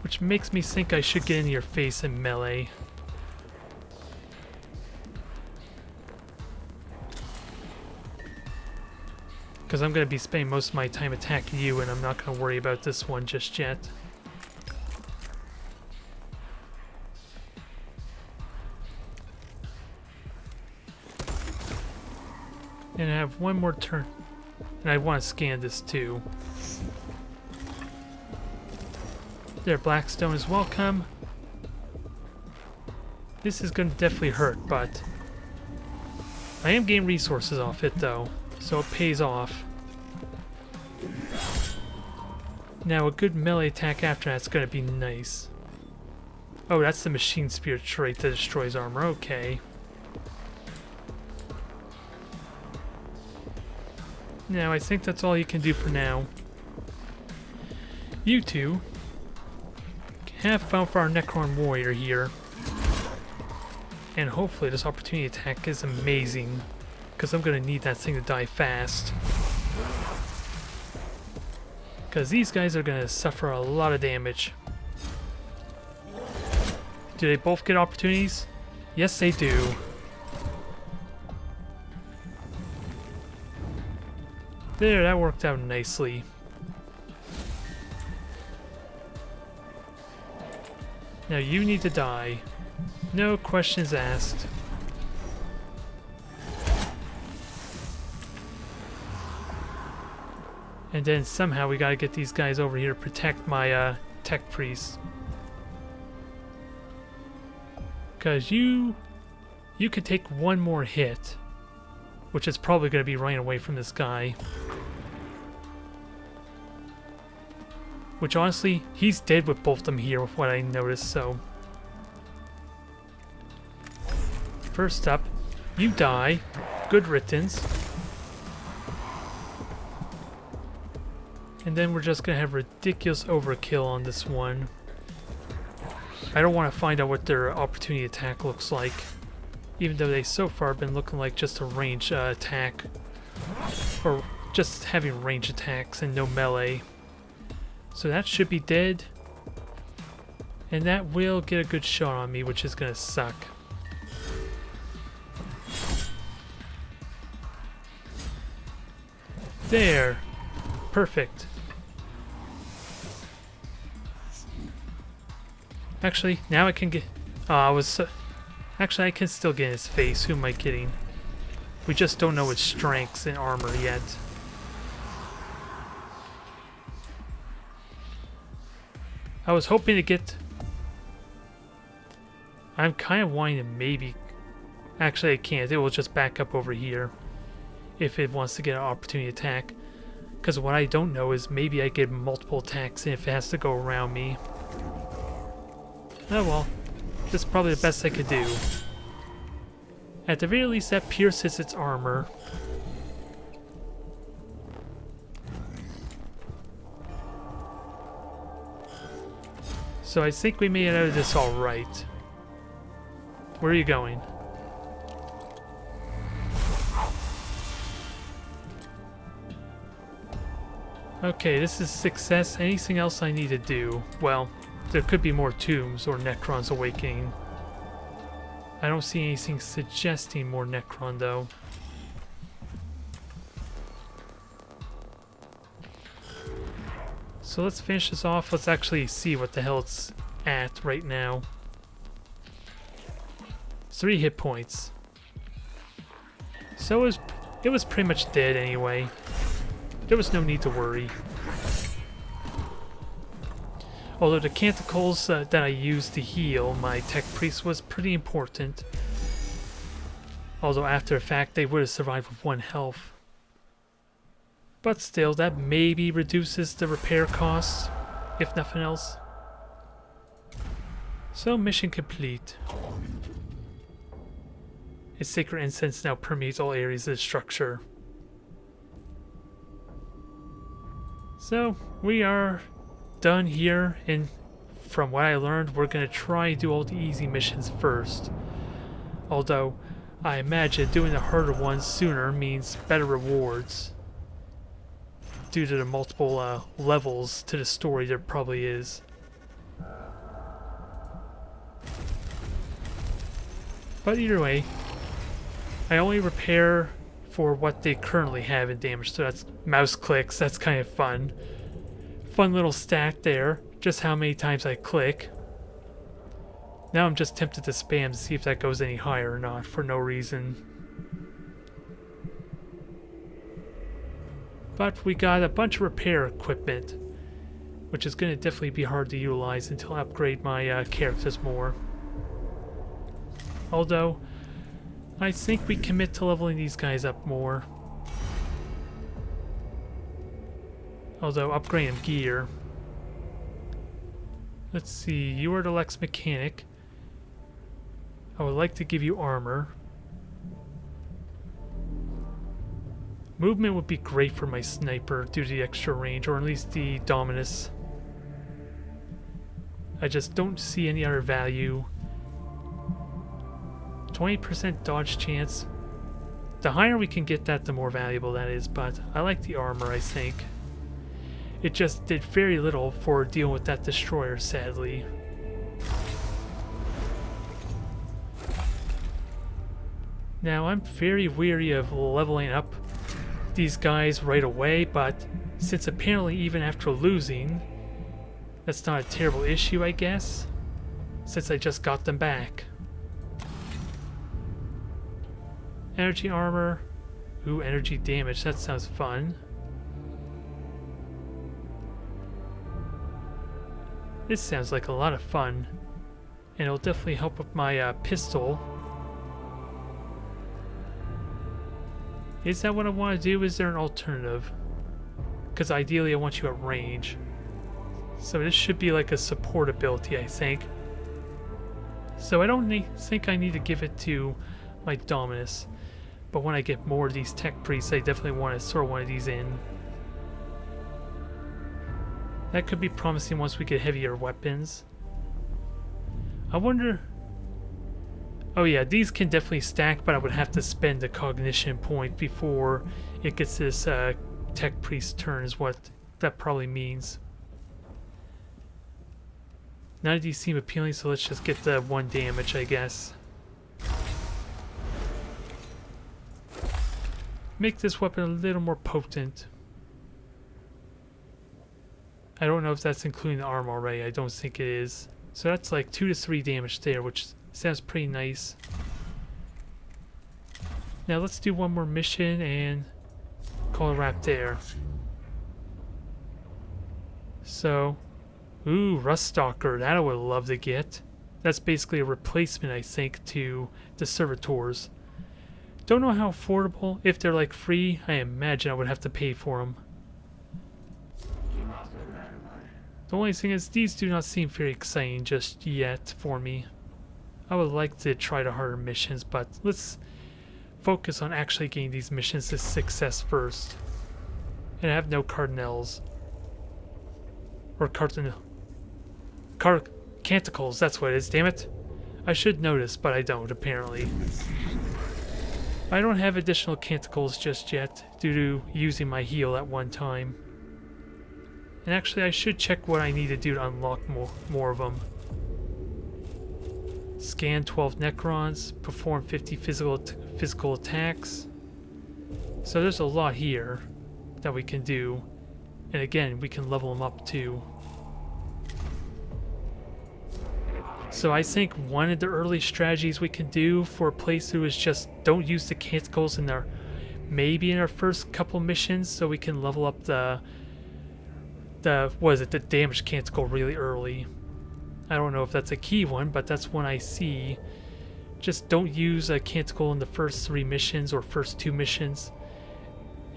Which makes me think I should get in your face in melee. Because I'm going to be spending most of my time attacking you, and I'm not going to worry about this one just yet. And I have one more turn. And I want to scan this too. There, Blackstone is welcome. This is going to definitely hurt, but I am getting resources off it though, so it pays off. Now a good melee attack after that's going to be nice. Oh, that's the machine spirit trait that destroys armor. Okay. Now, I think that's all you can do for now. You two have fun for our Necron warrior here. And hopefully this opportunity attack is amazing, because I'm going to need that thing to die fast. Because these guys are going to suffer a lot of damage. Do they both get opportunities? Yes, they do. There, that worked out nicely. Now you need to die. No questions asked. And then somehow we gotta get these guys over here to protect my tech priest. Because you could take one more hit, which is probably going to be running away from this guy. Which honestly, he's dead with both of them here with what I noticed, so first up, you die. Good riddance. And then we're just gonna have ridiculous overkill on this one. I don't want to find out what their opportunity attack looks like, even though they so far have been looking like just a range attack, or just having range attacks and no melee. So that should be dead, and that will get a good shot on me, which is gonna suck. There, perfect. Actually, now I can get... actually, I can still get in his face. Who am I kidding? We just don't know his strengths and armor yet. I was hoping to get... I'm kind of wanting to maybe... Actually, I can't. It will just back up over here if it wants to get an opportunity attack. Because what I don't know is maybe I get multiple attacks if it has to go around me. Oh well, this is probably the best I could do. At the very least, that pierces its armor. So I think we made it out of this alright. Where are you going? Okay, this is success. Anything else I need to do? Well, there could be more tombs or Necrons awakening. I don't see anything suggesting more Necron though. So let's finish this off. Let's actually see what the hell it's at right now. 3 hit points. So it was pretty much dead anyway. There was no need to worry. Although the canticles that I used to heal my tech priest was pretty important. Although after the fact they would have survived with 1 health. But still, that maybe reduces the repair costs, if nothing else. So mission complete. Its sacred incense now permeates all areas of the structure. So we are done here, and from what I learned, we're going to try and do all the easy missions first. Although, I imagine doing the harder ones sooner means better rewards. Due to the multiple levels to the story there probably is. But either way, I only repair for what they currently have in damage, so that's mouse clicks, that's kind of fun. Fun little stat there, just how many times I click. Now I'm just tempted to spam to see if that goes any higher or not, for no reason. But we got a bunch of repair equipment, which is going to definitely be hard to utilize until I upgrade my characters more. Although, I think we commit to leveling these guys up more. Although, upgrading gear. Let's see, you are the Lex Mechanic. I would like to give you armor. Movement would be great for my sniper due to the extra range, or at least the Dominus. I just don't see any other value. 20% dodge chance. The higher we can get that, the more valuable that is, but I like the armor, I think. It just did very little for dealing with that destroyer, sadly. Now, I'm very weary of leveling up these guys right away, but since apparently even after losing, that's not a terrible issue, I guess, since I just got them back. Energy armor. Ooh, energy damage, that sounds fun. This sounds like a lot of fun, and it'll definitely help with my pistol. Is that what I want to do? Is there an alternative? Because ideally I want you at range. So this should be like a support ability, I think. So I don't think I need to give it to my Dominus. But when I get more of these tech priests, I definitely want to throw one of these in. That could be promising once we get heavier weapons. I wonder... Oh yeah, these can definitely stack, but I would have to spend a cognition point before it gets this tech priest turn is what that probably means. None of these seem appealing, so let's just get the 1 damage, I guess. Make this weapon a little more potent. I don't know if that's including the arm already. I don't think it is. So that's like 2 to 3 damage there, which sounds pretty nice. Now let's do one more mission and call a wrap there. So, ooh, Ruststalker. That I would love to get. That's basically a replacement, I think, to the Servitors. Don't know how affordable. If they're like free, I imagine I would have to pay for them. The only thing is, these do not seem very exciting just yet for me. I would like to try the harder missions, but let's focus on actually getting these missions to success first. And I have no Cardinals. Or Canticles, that's what it is, damn it. I should notice, but I don't, apparently. I don't have additional Canticles just yet, due to using my heal at one time. And actually, I should check what I need to do to unlock more of them. Scan 12 Necrons, perform 50 physical attacks. So there's a lot here that we can do. And again, we can level them up too. So I think one of the early strategies we can do for a playthrough is just don't use the Canticles in our, maybe in our first couple missions, so we can level up the damage Canticle really early. I don't know if that's a key one, but that's one I see. Just don't use a Canticle in the first 3 missions or first 2 missions.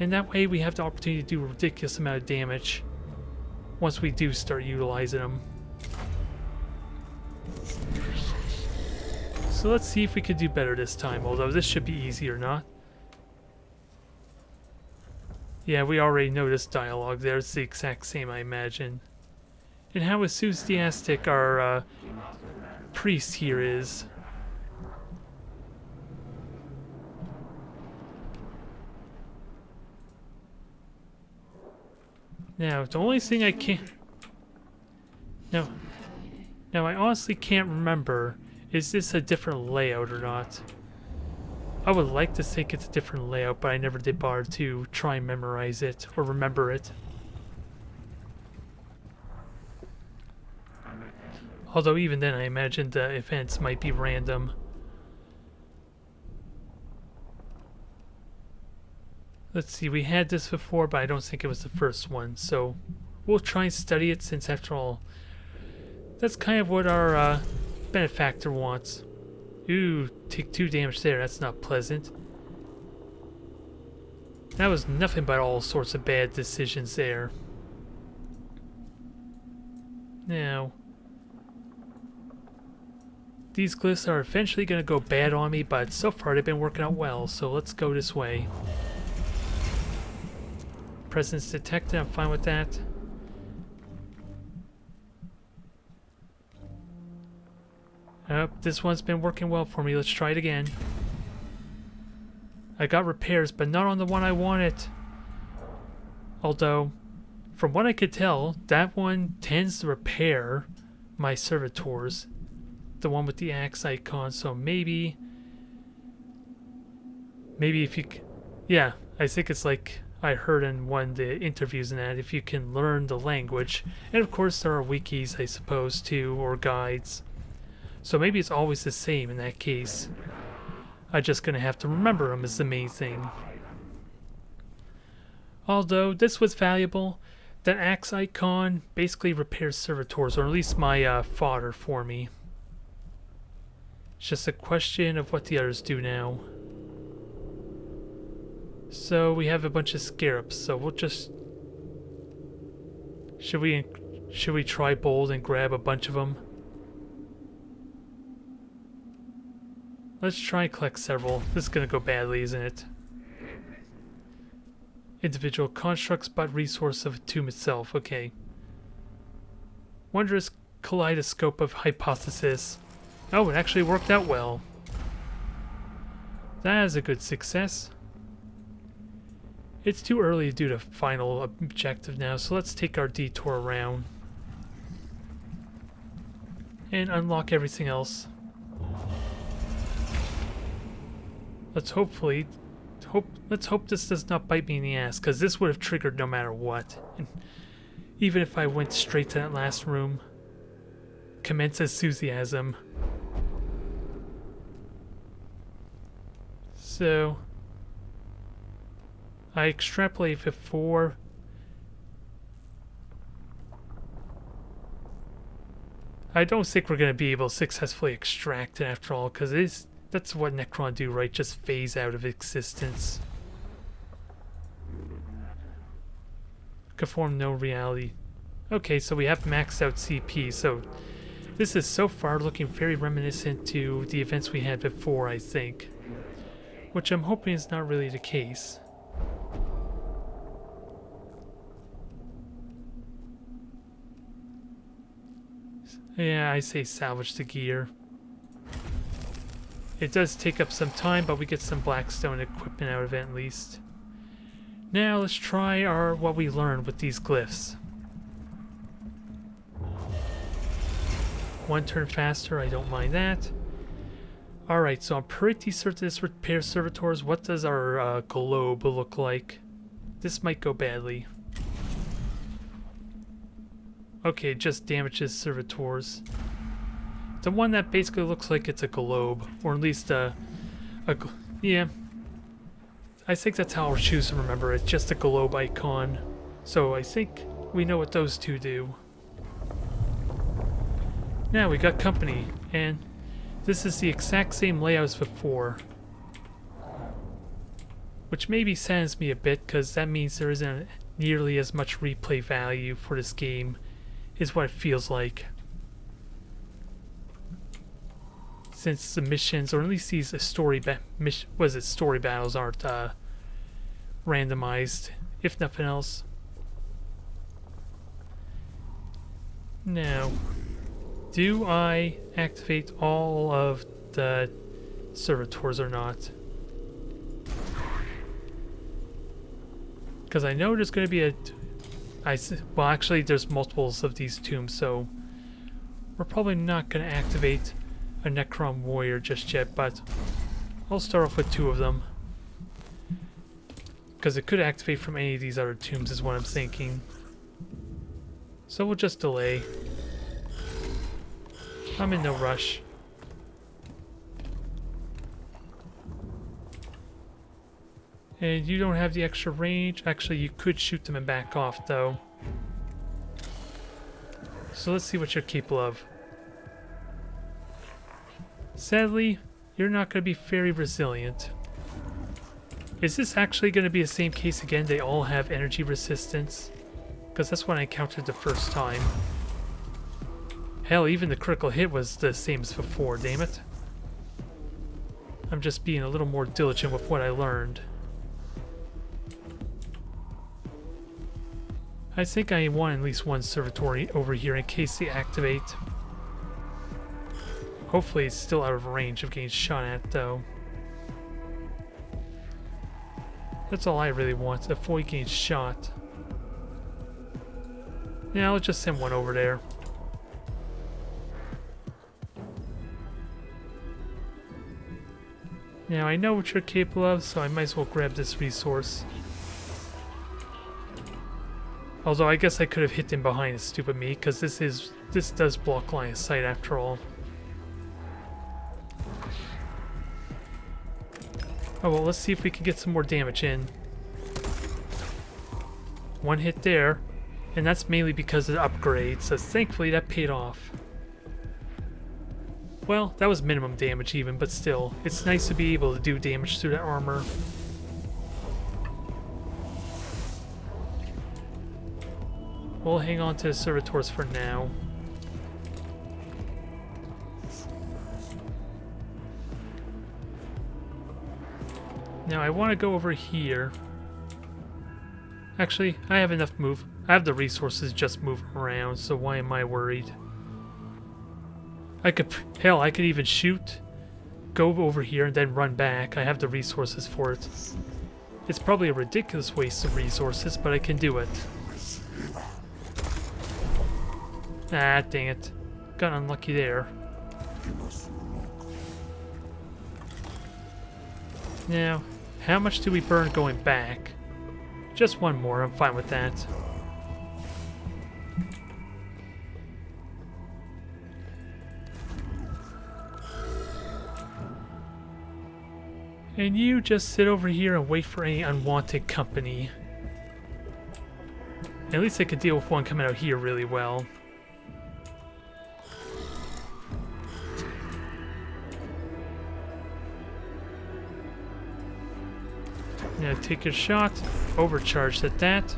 And that way we have the opportunity to do a ridiculous amount of damage once we do start utilizing them. So let's see if we could do better this time, although this should be easy or not. Yeah, we already know this dialogue there. It's the exact same, I imagine. And how enthusiastic our priest here is. Now, the only thing I can't... Now, I honestly can't remember, is this a different layout or not? I would like to think it's a different layout, but I never did bother to try and memorize it or remember it. Although even then I imagine the events might be random. Let's see, we had this before, but I don't think it was the first one, so we'll try and study it, since after all, that's kind of what our benefactor wants. Ooh, take 2 damage there, that's not pleasant. That was nothing but all sorts of bad decisions there. Now, these glyphs are eventually going to go bad on me, but so far they've been working out well, so let's go this way. Presence detected, I'm fine with that. This one's been working well for me. Let's try it again. I got repairs, but not on the one I wanted. Although, from what I could tell, that one tends to repair my servitors. The one with the axe icon, so maybe if you... Yeah, I think it's like I heard in one of the interviews and that, if you can learn the language. And of course there are wikis, I suppose, too, or guides. So maybe it's always the same in that case. I'm just going to have to remember them is the main thing. Although this was valuable, that axe icon basically repairs servitors, or at least my fodder for me. It's just a question of what the others do now. So we have a bunch of scarabs, so we'll just... Should we try bold and grab a bunch of them? Let's try and collect several. This is gonna go badly, isn't it? Individual constructs, but resource of a tomb itself. Okay. Wondrous kaleidoscope of hypothesis. Oh, it actually worked out well. That is a good success. It's too early to do the final objective now, so let's take our detour around and unlock everything else. Let's hope this does not bite me in the ass, because this would have triggered no matter what. And even if I went straight to that last room. Commence enthusiasm. So I extrapolate before. I don't think we're going to be able to successfully extract it after all, because that's what Necron do, right? Just phase out of existence. Conform no reality. Okay, so we have maxed out CP, so this is so far looking very reminiscent to the events we had before, I think. Which I'm hoping is not really the case. Yeah, I say salvage the gear. It does take up some time, but we get some Blackstone equipment out of it at least. Now let's try what we learned with these glyphs. One turn faster, I don't mind that. Alright, so I'm pretty certain this repair servitors. What does our globe look like? This might go badly. Okay, it just damages servitors. The one that basically looks like it's a globe, or at least yeah. I think that's how I'll choose to remember it, just a globe icon. So I think we know what those two do. Now we got company, and this is the exact same layout as before. Which maybe saddens me a bit, because that means there isn't nearly as much replay value for this game, is what it feels like. Since the missions, or at least these story battles aren't randomized, if nothing else. Now, do I activate all of the servitors or not? Because I know there's going to be well, actually, there's multiples of these tombs, so we're probably not going to activate a Necron warrior just yet, but I'll start off with 2 of them. Because it could activate from any of these other tombs is what I'm thinking. So we'll just delay. I'm in no rush. And you don't have the extra range. Actually, you could shoot them and back off, though. So let's see what you're capable of. Sadly, you're not going to be very resilient. Is this actually going to be the same case again? They all have energy resistance? Because that's what I encountered the first time. Hell, even the critical hit was the same as before, damn it. I'm just being a little more diligent with what I learned. I think I want at least one servitor over here in case they activate. Hopefully it's still out of range of getting shot at, though. That's all I really want, avoid getting shot. Yeah, I'll just send one over there. Now I know what you're capable of, so I might as well grab this resource. Although I guess I could have hit him behind, stupid me, because this does block line of sight after all. Oh well, let's see if we can get some more damage in. One hit there, and that's mainly because of the upgrade, so thankfully that paid off. Well, that was minimum damage even, but still, it's nice to be able to do damage through that armor. We'll hang on to the servitors for now. Now I want to go over here. Actually, I have enough move. I have the resources just moving around, so why am I worried? I could, hell, I could even shoot, go over here, and then run back. I have the resources for it. It's probably a ridiculous waste of resources, but I can do it. Ah, dang it. Got unlucky there. Now, how much do we burn going back? Just one more, I'm fine with that. And you just sit over here and wait for any unwanted company. At least I could deal with one coming out here really well. Now take your shot, overcharged at that.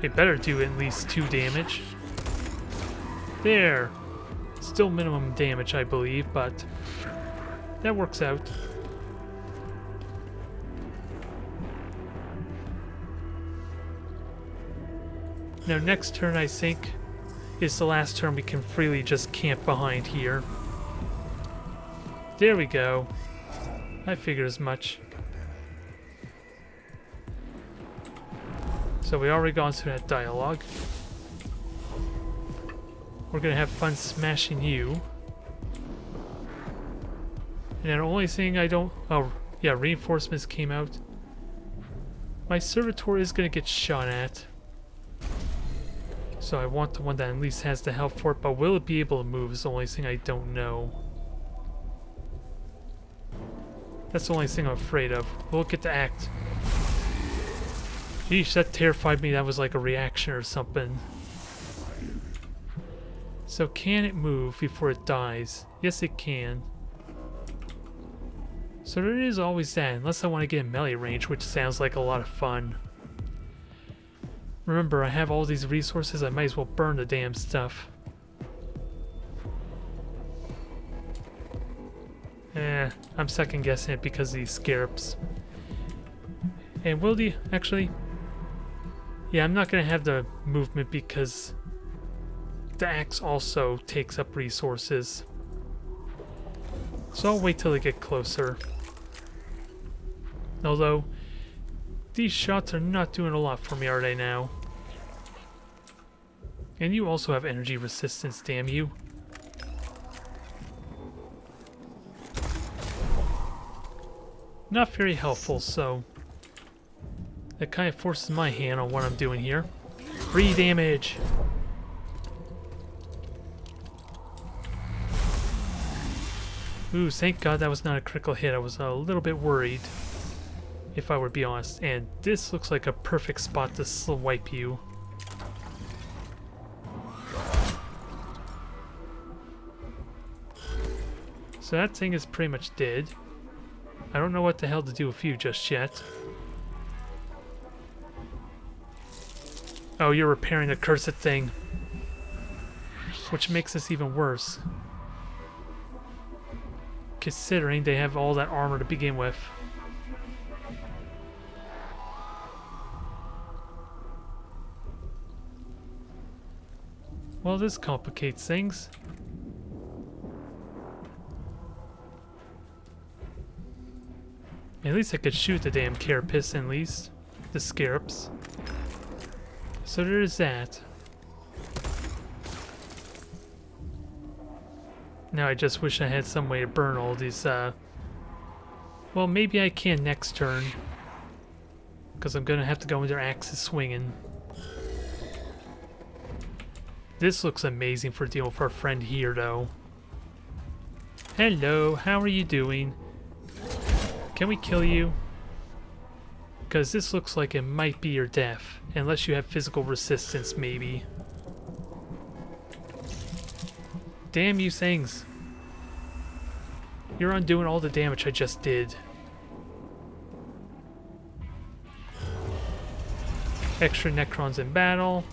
It better do at least 2 damage. There! Still minimum damage, I believe, but that works out. Now next turn, I think, is the last turn we can freely just camp behind here. There we go. I figured as much. So we already gone through that dialogue. We're gonna have fun smashing you. And the only thing I don't... Oh, yeah, reinforcements came out. My servitor is gonna get shot at. So I want the one that at least has the health for it, but will it be able to move is the only thing I don't know. That's the only thing I'm afraid of. We'll get to act. Yeesh, that terrified me. That was like a reaction or something. So can it move before it dies? Yes, it can. So there is always that, unless I want to get in melee range, which sounds like a lot of fun. Remember, I have all these resources, I might as well burn the damn stuff. I'm second guessing it because of these scarabs. And will the... actually... yeah, I'm not going to have the movement because the axe also takes up resources. So I'll wait till they get closer. Although, these shots are not doing a lot for me, are they now? And you also have energy resistance, damn you. Not very helpful, so that kind of forces my hand on what I'm doing here. Free damage! Ooh, thank God that was not a critical hit. I was a little bit worried, if I were to be honest. And this looks like a perfect spot to swipe you. So that thing is pretty much dead. I don't know what the hell to do with you just yet. Oh, you're repairing the cursed thing. Which makes this even worse. Considering they have all that armor to begin with. Well, this complicates things. At least I could shoot the damn carapace, at least. The scarabs. So there is that. Now I just wish I had some way to burn all these, well, maybe I can next turn. Because I'm gonna have to go into axes swinging. This looks amazing for dealing with our friend here, though. Hello, how are you doing? Can we kill you? Because this looks like it might be your death. Unless you have physical resistance, maybe. Damn you things. You're undoing all the damage I just did. Extra Necrons in battle.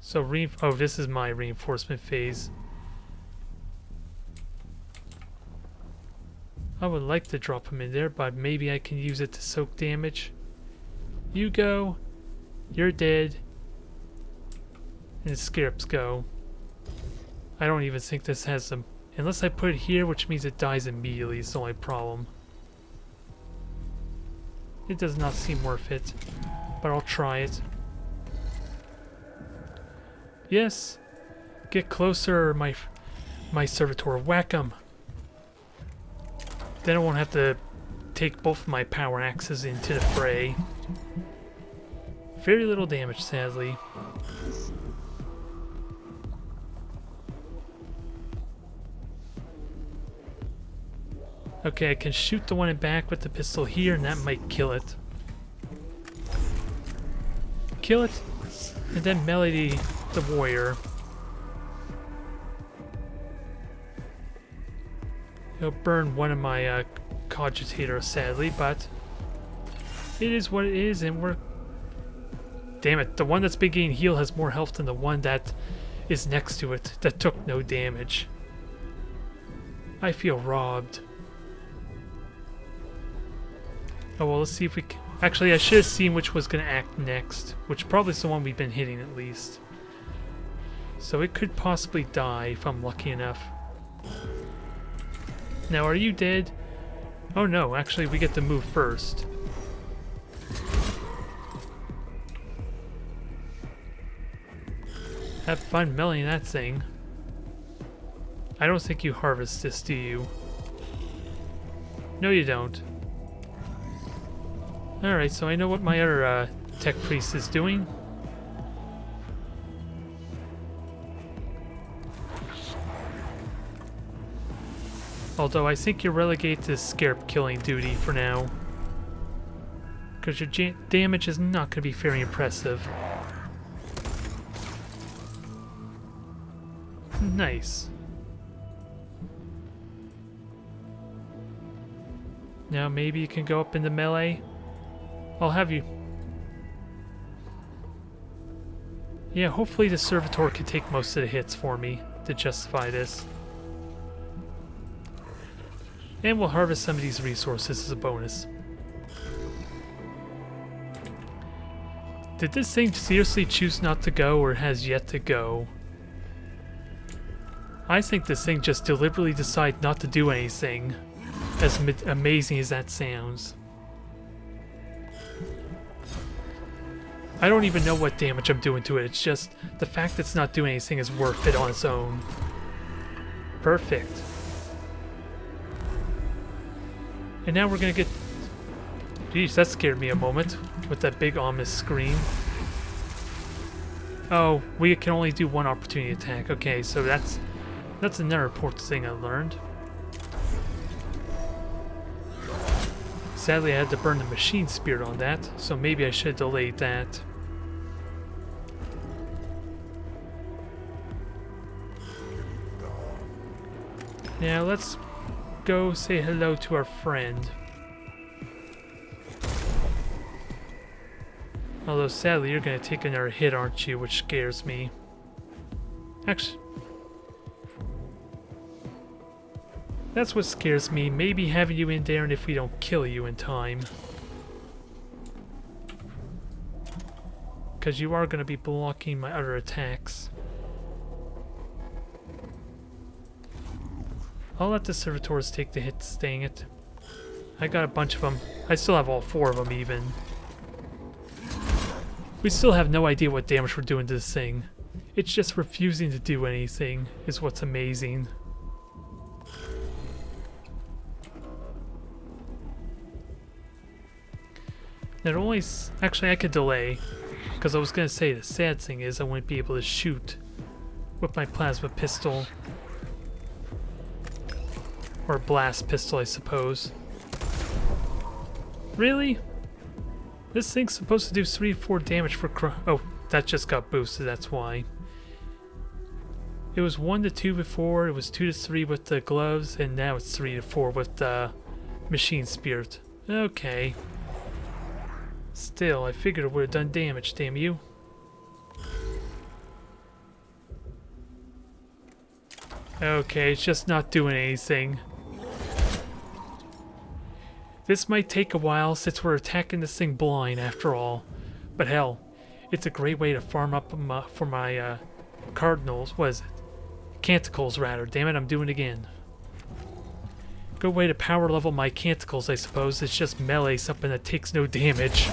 So oh, this is my reinforcement phase. I would like to drop him in there, but maybe I can use it to soak damage. You go. You're dead. And the scarabs go. I don't even think this has some... Unless I put it here, which means it dies immediately, is the only problem. It does not seem worth it, but I'll try it. Yes! Get closer, my servitor. Whack 'em! Then I won't have to take both of my power axes into the fray. Very little damage, sadly. Okay, I can shoot the one in back with the pistol here, and that might kill it. Kill it, and then melee the warrior. It'll burn one of my cogitators, sadly, but it is what it is, and we're... Damn it, the one that's been getting healed has more health than the one that is next to it, that took no damage. I feel robbed. Oh well, let's see if we can... Actually, I should have seen which was going to act next, which probably is the one we've been hitting at least. So it could possibly die if I'm lucky enough. Now, are you dead? Oh no, actually we get to move first. Have fun meleeing that thing. I don't think you harvest this, do you? No, you don't. Alright, so I know what my other tech priest is doing. Although I think you're relegated to scarab killing duty for now. Because your damage is not going to be very impressive. Nice. Now maybe you can go up into melee. I'll have you. Yeah, hopefully the servitor can take most of the hits for me to justify this. And we'll harvest some of these resources as a bonus. Did this thing seriously choose not to go, or has yet to go? I think this thing just deliberately decided not to do anything, as amazing as that sounds. I don't even know what damage I'm doing to it, it's just the fact that it's not doing anything is worth it on its own. Perfect. And now we're gonna get... Jeez, that scared me a moment, with that big ominous scream. Oh, we can only do one opportunity attack. Okay, so that's another important thing I learned. Sadly, I had to burn the machine spirit on that, so maybe I should have delayed that. Now let's go say hello to our friend. Although sadly you're gonna take another hit, aren't you, which scares me. Actually, that's what scares me, maybe having you in there and if we don't kill you in time. Because you are gonna be blocking my other attacks. I'll let the servitors take the hits, dang it. I got a bunch of them. I still have all 4 of them even. We still have no idea what damage we're doing to this thing. It's just refusing to do anything is what's amazing. Not only... Actually, I could delay. Because I was going to say the sad thing is I wouldn't be able to shoot with my plasma pistol. Or blast pistol, I suppose. Really? This thing's supposed to do 3 to 4 damage for oh, that just got boosted, that's why. It was 1 to 2 before, it was 2 to 3 with the gloves, and now it's 3 to 4 with the machine spirit. Okay. Still, I figured it would have done damage, damn you. Okay, it's just not doing anything. This might take a while since we're attacking this thing blind after all. But hell, it's a great way to farm up for my cardinals. What is it? Canticles, rather. Damn it, I'm doing it again. Good way to power level my canticles, I suppose. It's just melee, something that takes no damage.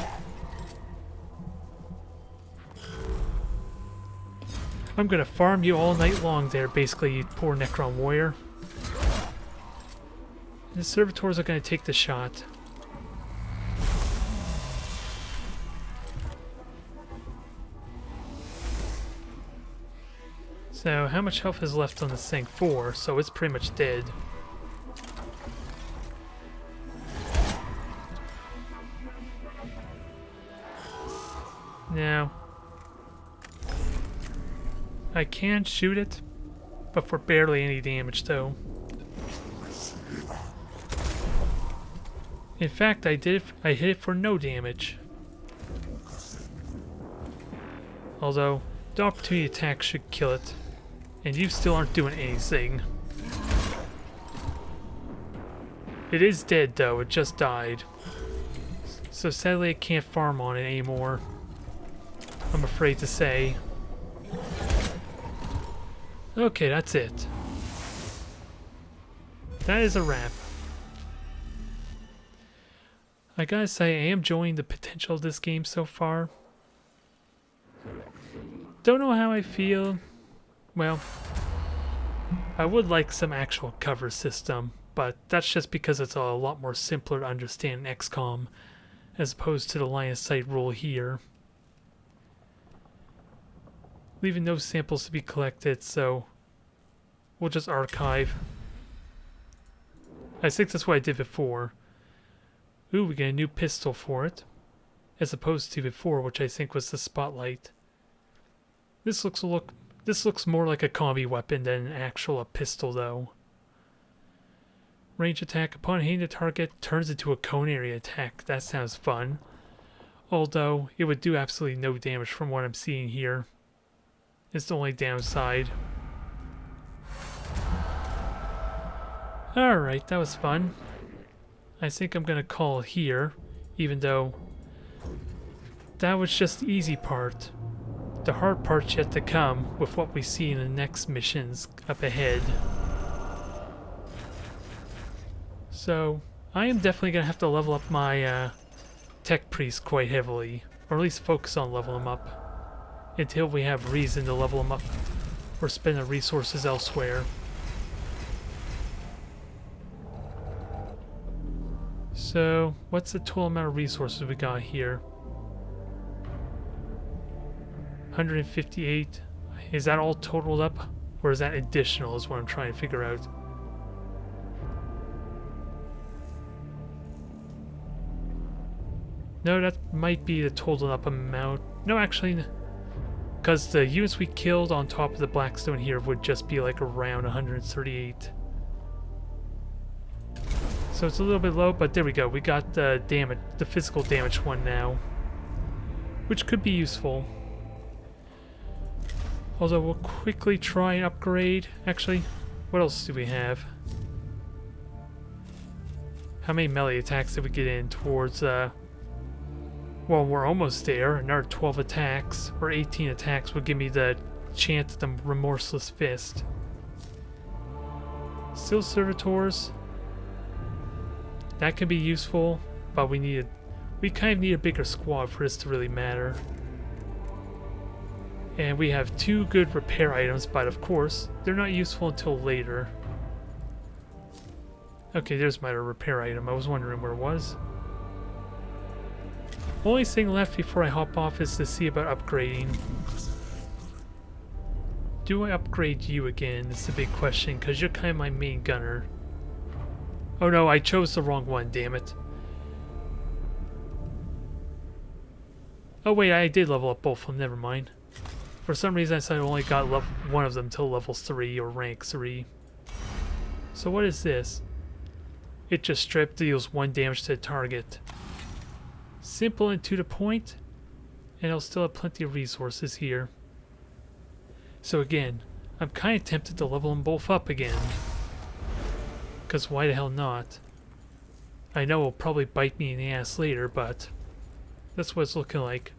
I'm gonna farm you all night long there, basically, you poor Necron warrior. The servitors are gonna take the shot. So, how much health is left on this thing? 4, so it's pretty much dead. Now, I can shoot it, but for barely any damage though. In fact, I hit it for no damage. Although, the opportunity attack should kill it. And you still aren't doing anything. It is dead though, it just died. So sadly I can't farm on it anymore. I'm afraid to say. Okay, that's it. That is a wrap. I gotta say, I am enjoying the potential of this game so far. Don't know how I feel. Well, I would like some actual cover system, but that's just because it's a lot more simpler to understand in XCOM as opposed to the line of sight rule here. Leaving no samples to be collected, so we'll just archive. I think that's what I did before. Ooh, we get a new pistol for it, as opposed to before, which I think was the spotlight. This looks more like a combi weapon than an actual pistol, though. Range attack upon hitting the target turns into a cone area attack. That sounds fun. Although it would do absolutely no damage from what I'm seeing here. It's the only downside. Alright, that was fun. I think I'm gonna call it here, even though that was just the easy part. The hard part's yet to come with what we see in the next missions up ahead. So, I am definitely gonna have to level up my tech priest quite heavily, or at least focus on leveling them up, until we have reason to level them up or spend the resources elsewhere. So, what's the total amount of resources we got here? 158. Is that all totaled up? Or is that additional is what I'm trying to figure out. No, that might be the totaled up amount. No, actually, because the units we killed on top of the Blackstone here would just be like around 138. So it's a little bit low, but there we go. We got the damage, the physical damage one now, which could be useful. Although we'll quickly try and upgrade. Actually, what else do we have? How many melee attacks did we get in towards, well, we're almost there. Another 12 attacks, or 18 attacks would give me the chance at the Remorseless Fist. Still Servitors. That could be useful, but we kind of need a bigger squad for this to really matter. And we have 2 good repair items, but of course, they're not useful until later. Okay, there's my repair item. I was wondering where it was. Only thing left before I hop off is to see about upgrading. Do I upgrade you again? That's the big question, because you're kind of my main gunner. Oh no, I chose the wrong one, damn it. Oh wait, I did level up both of them, never mind. For some reason I said I only got one of them till level 3 or rank 3. So what is this? It just strip deals 1 damage to the target. Simple and to the point, and I'll still have plenty of resources here. So again, I'm kind of tempted to level them both up again. Because why the hell not? I know it'll probably bite me in the ass later, but that's what it's looking like.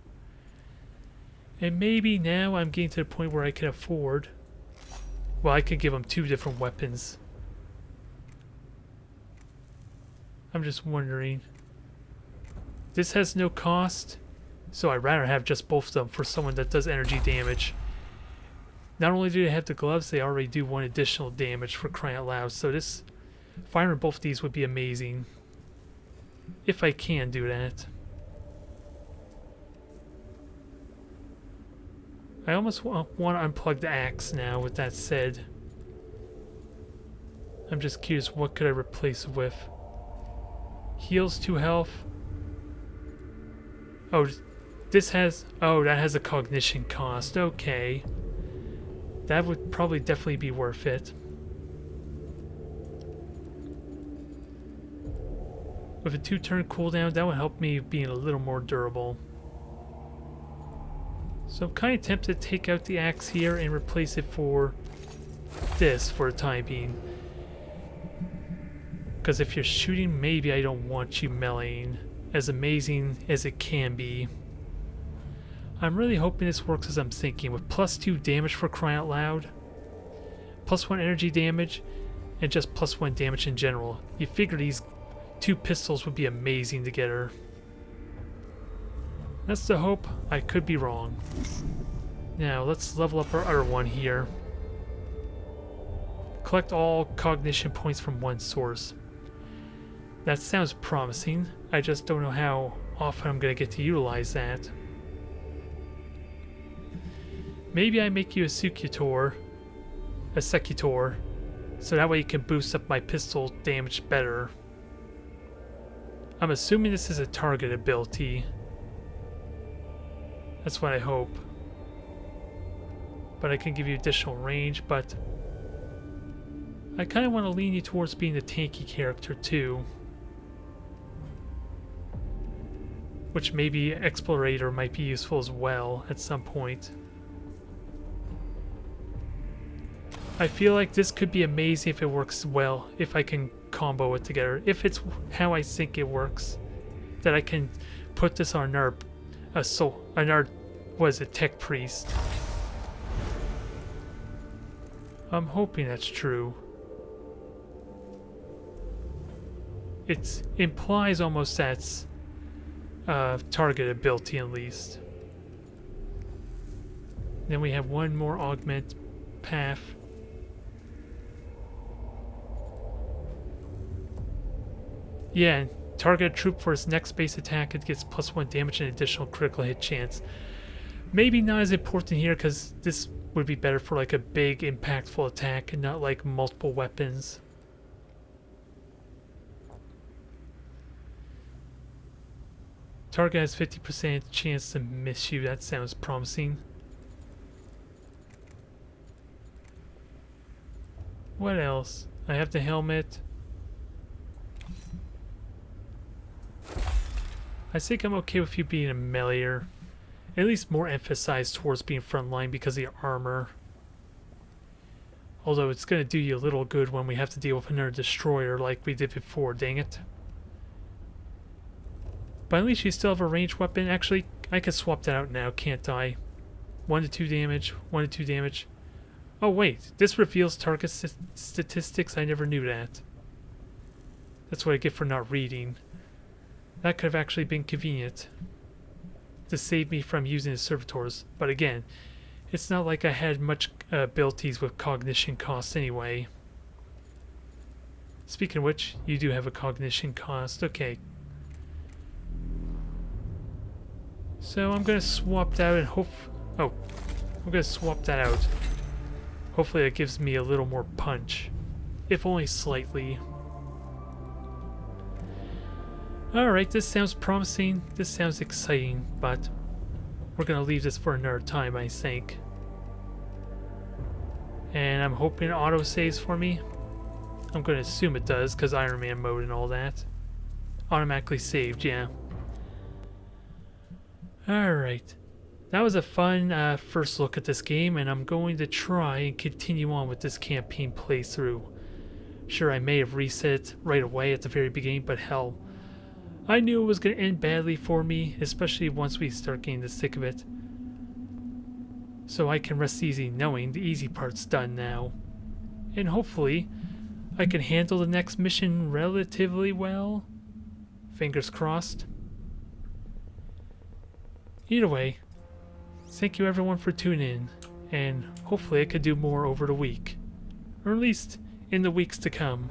And maybe now I'm getting to the point where I can afford... Well, I could give them 2 different weapons. I'm just wondering. This has no cost, so I'd rather have just both of them for someone that does energy damage. Not only do they have the gloves, they already do 1 additional damage for crying out loud. So this, firing both of these would be amazing. If I can do that. I almost want to unplug the axe now, with that said. I'm just curious, what could I replace it with? Heals 2 health. Oh, this has... Oh, that has a cognition cost. Okay. That would probably definitely be worth it. With a 2-turn cooldown, that would help me being a little more durable. So I'm kind of tempted to take out the axe here and replace it for this for the time being. Because if you're shooting, maybe I don't want you meleeing, as amazing as it can be. I'm really hoping this works as I'm thinking, with +2 damage for crying out loud, +1 energy damage, and just +1 damage in general. You figure these 2 pistols would be amazing together. That's the hope. I could be wrong. Now, let's level up our other one here. Collect all cognition points from 1 source. That sounds promising. I just don't know how often I'm going to get to utilize that. Maybe I make you a secutor, so that way you can boost up my pistol damage better. I'm assuming this is a target ability. That's what I hope. But I can give you additional range, but I kind of want to lean you towards being the tanky character too. Which maybe Explorator might be useful as well at some point. I feel like this could be amazing if it works well, if I can combo it together. If it's how I think it works. That I can put this on our tech priest. I'm hoping that's true. It implies almost that's target ability at least. Then we have 1 more augment path. Yeah, target a troop for its next base attack, it gets +1 damage and additional critical hit chance. Maybe not as important here because this would be better for like a big impactful attack and not like multiple weapons. Target has 50% chance to miss you. That sounds promising. What else? I have the helmet. I think I'm okay with you being a meleeer. At least more emphasized towards being frontline because of your armor. Although it's going to do you a little good when we have to deal with another destroyer like we did before, dang it. But at least you still have a ranged weapon. Actually, I can swap that out now, can't I? 1 to 2 damage, 1 to 2 damage. Oh wait, this reveals target statistics. I never knew that. That's what I get for not reading. That could have actually been convenient to save me from using the servitors. But again, it's not like I had much abilities with cognition cost anyway. Speaking of which, you do have a cognition cost. Okay. So I'm going to swap that out and hope... Oh, I'm going to swap that out. Hopefully that gives me a little more punch. If only slightly. Alright, this sounds promising. This sounds exciting, but we're going to leave this for another time, I think. And I'm hoping it auto-saves for me. I'm going to assume it does, because Iron Man mode and all that. Automatically saved, yeah. Alright. that was a fun first look at this game, and I'm going to try and continue on with this campaign playthrough. Sure, I may have reset it right away at the very beginning, but hell, I knew it was going to end badly for me, especially once we start getting the thick of it. So I can rest easy knowing the easy part's done now. And hopefully, I can handle the next mission relatively well. Fingers crossed. Either way, thank you everyone for tuning in, and hopefully I could do more over the week. Or at least in the weeks to come.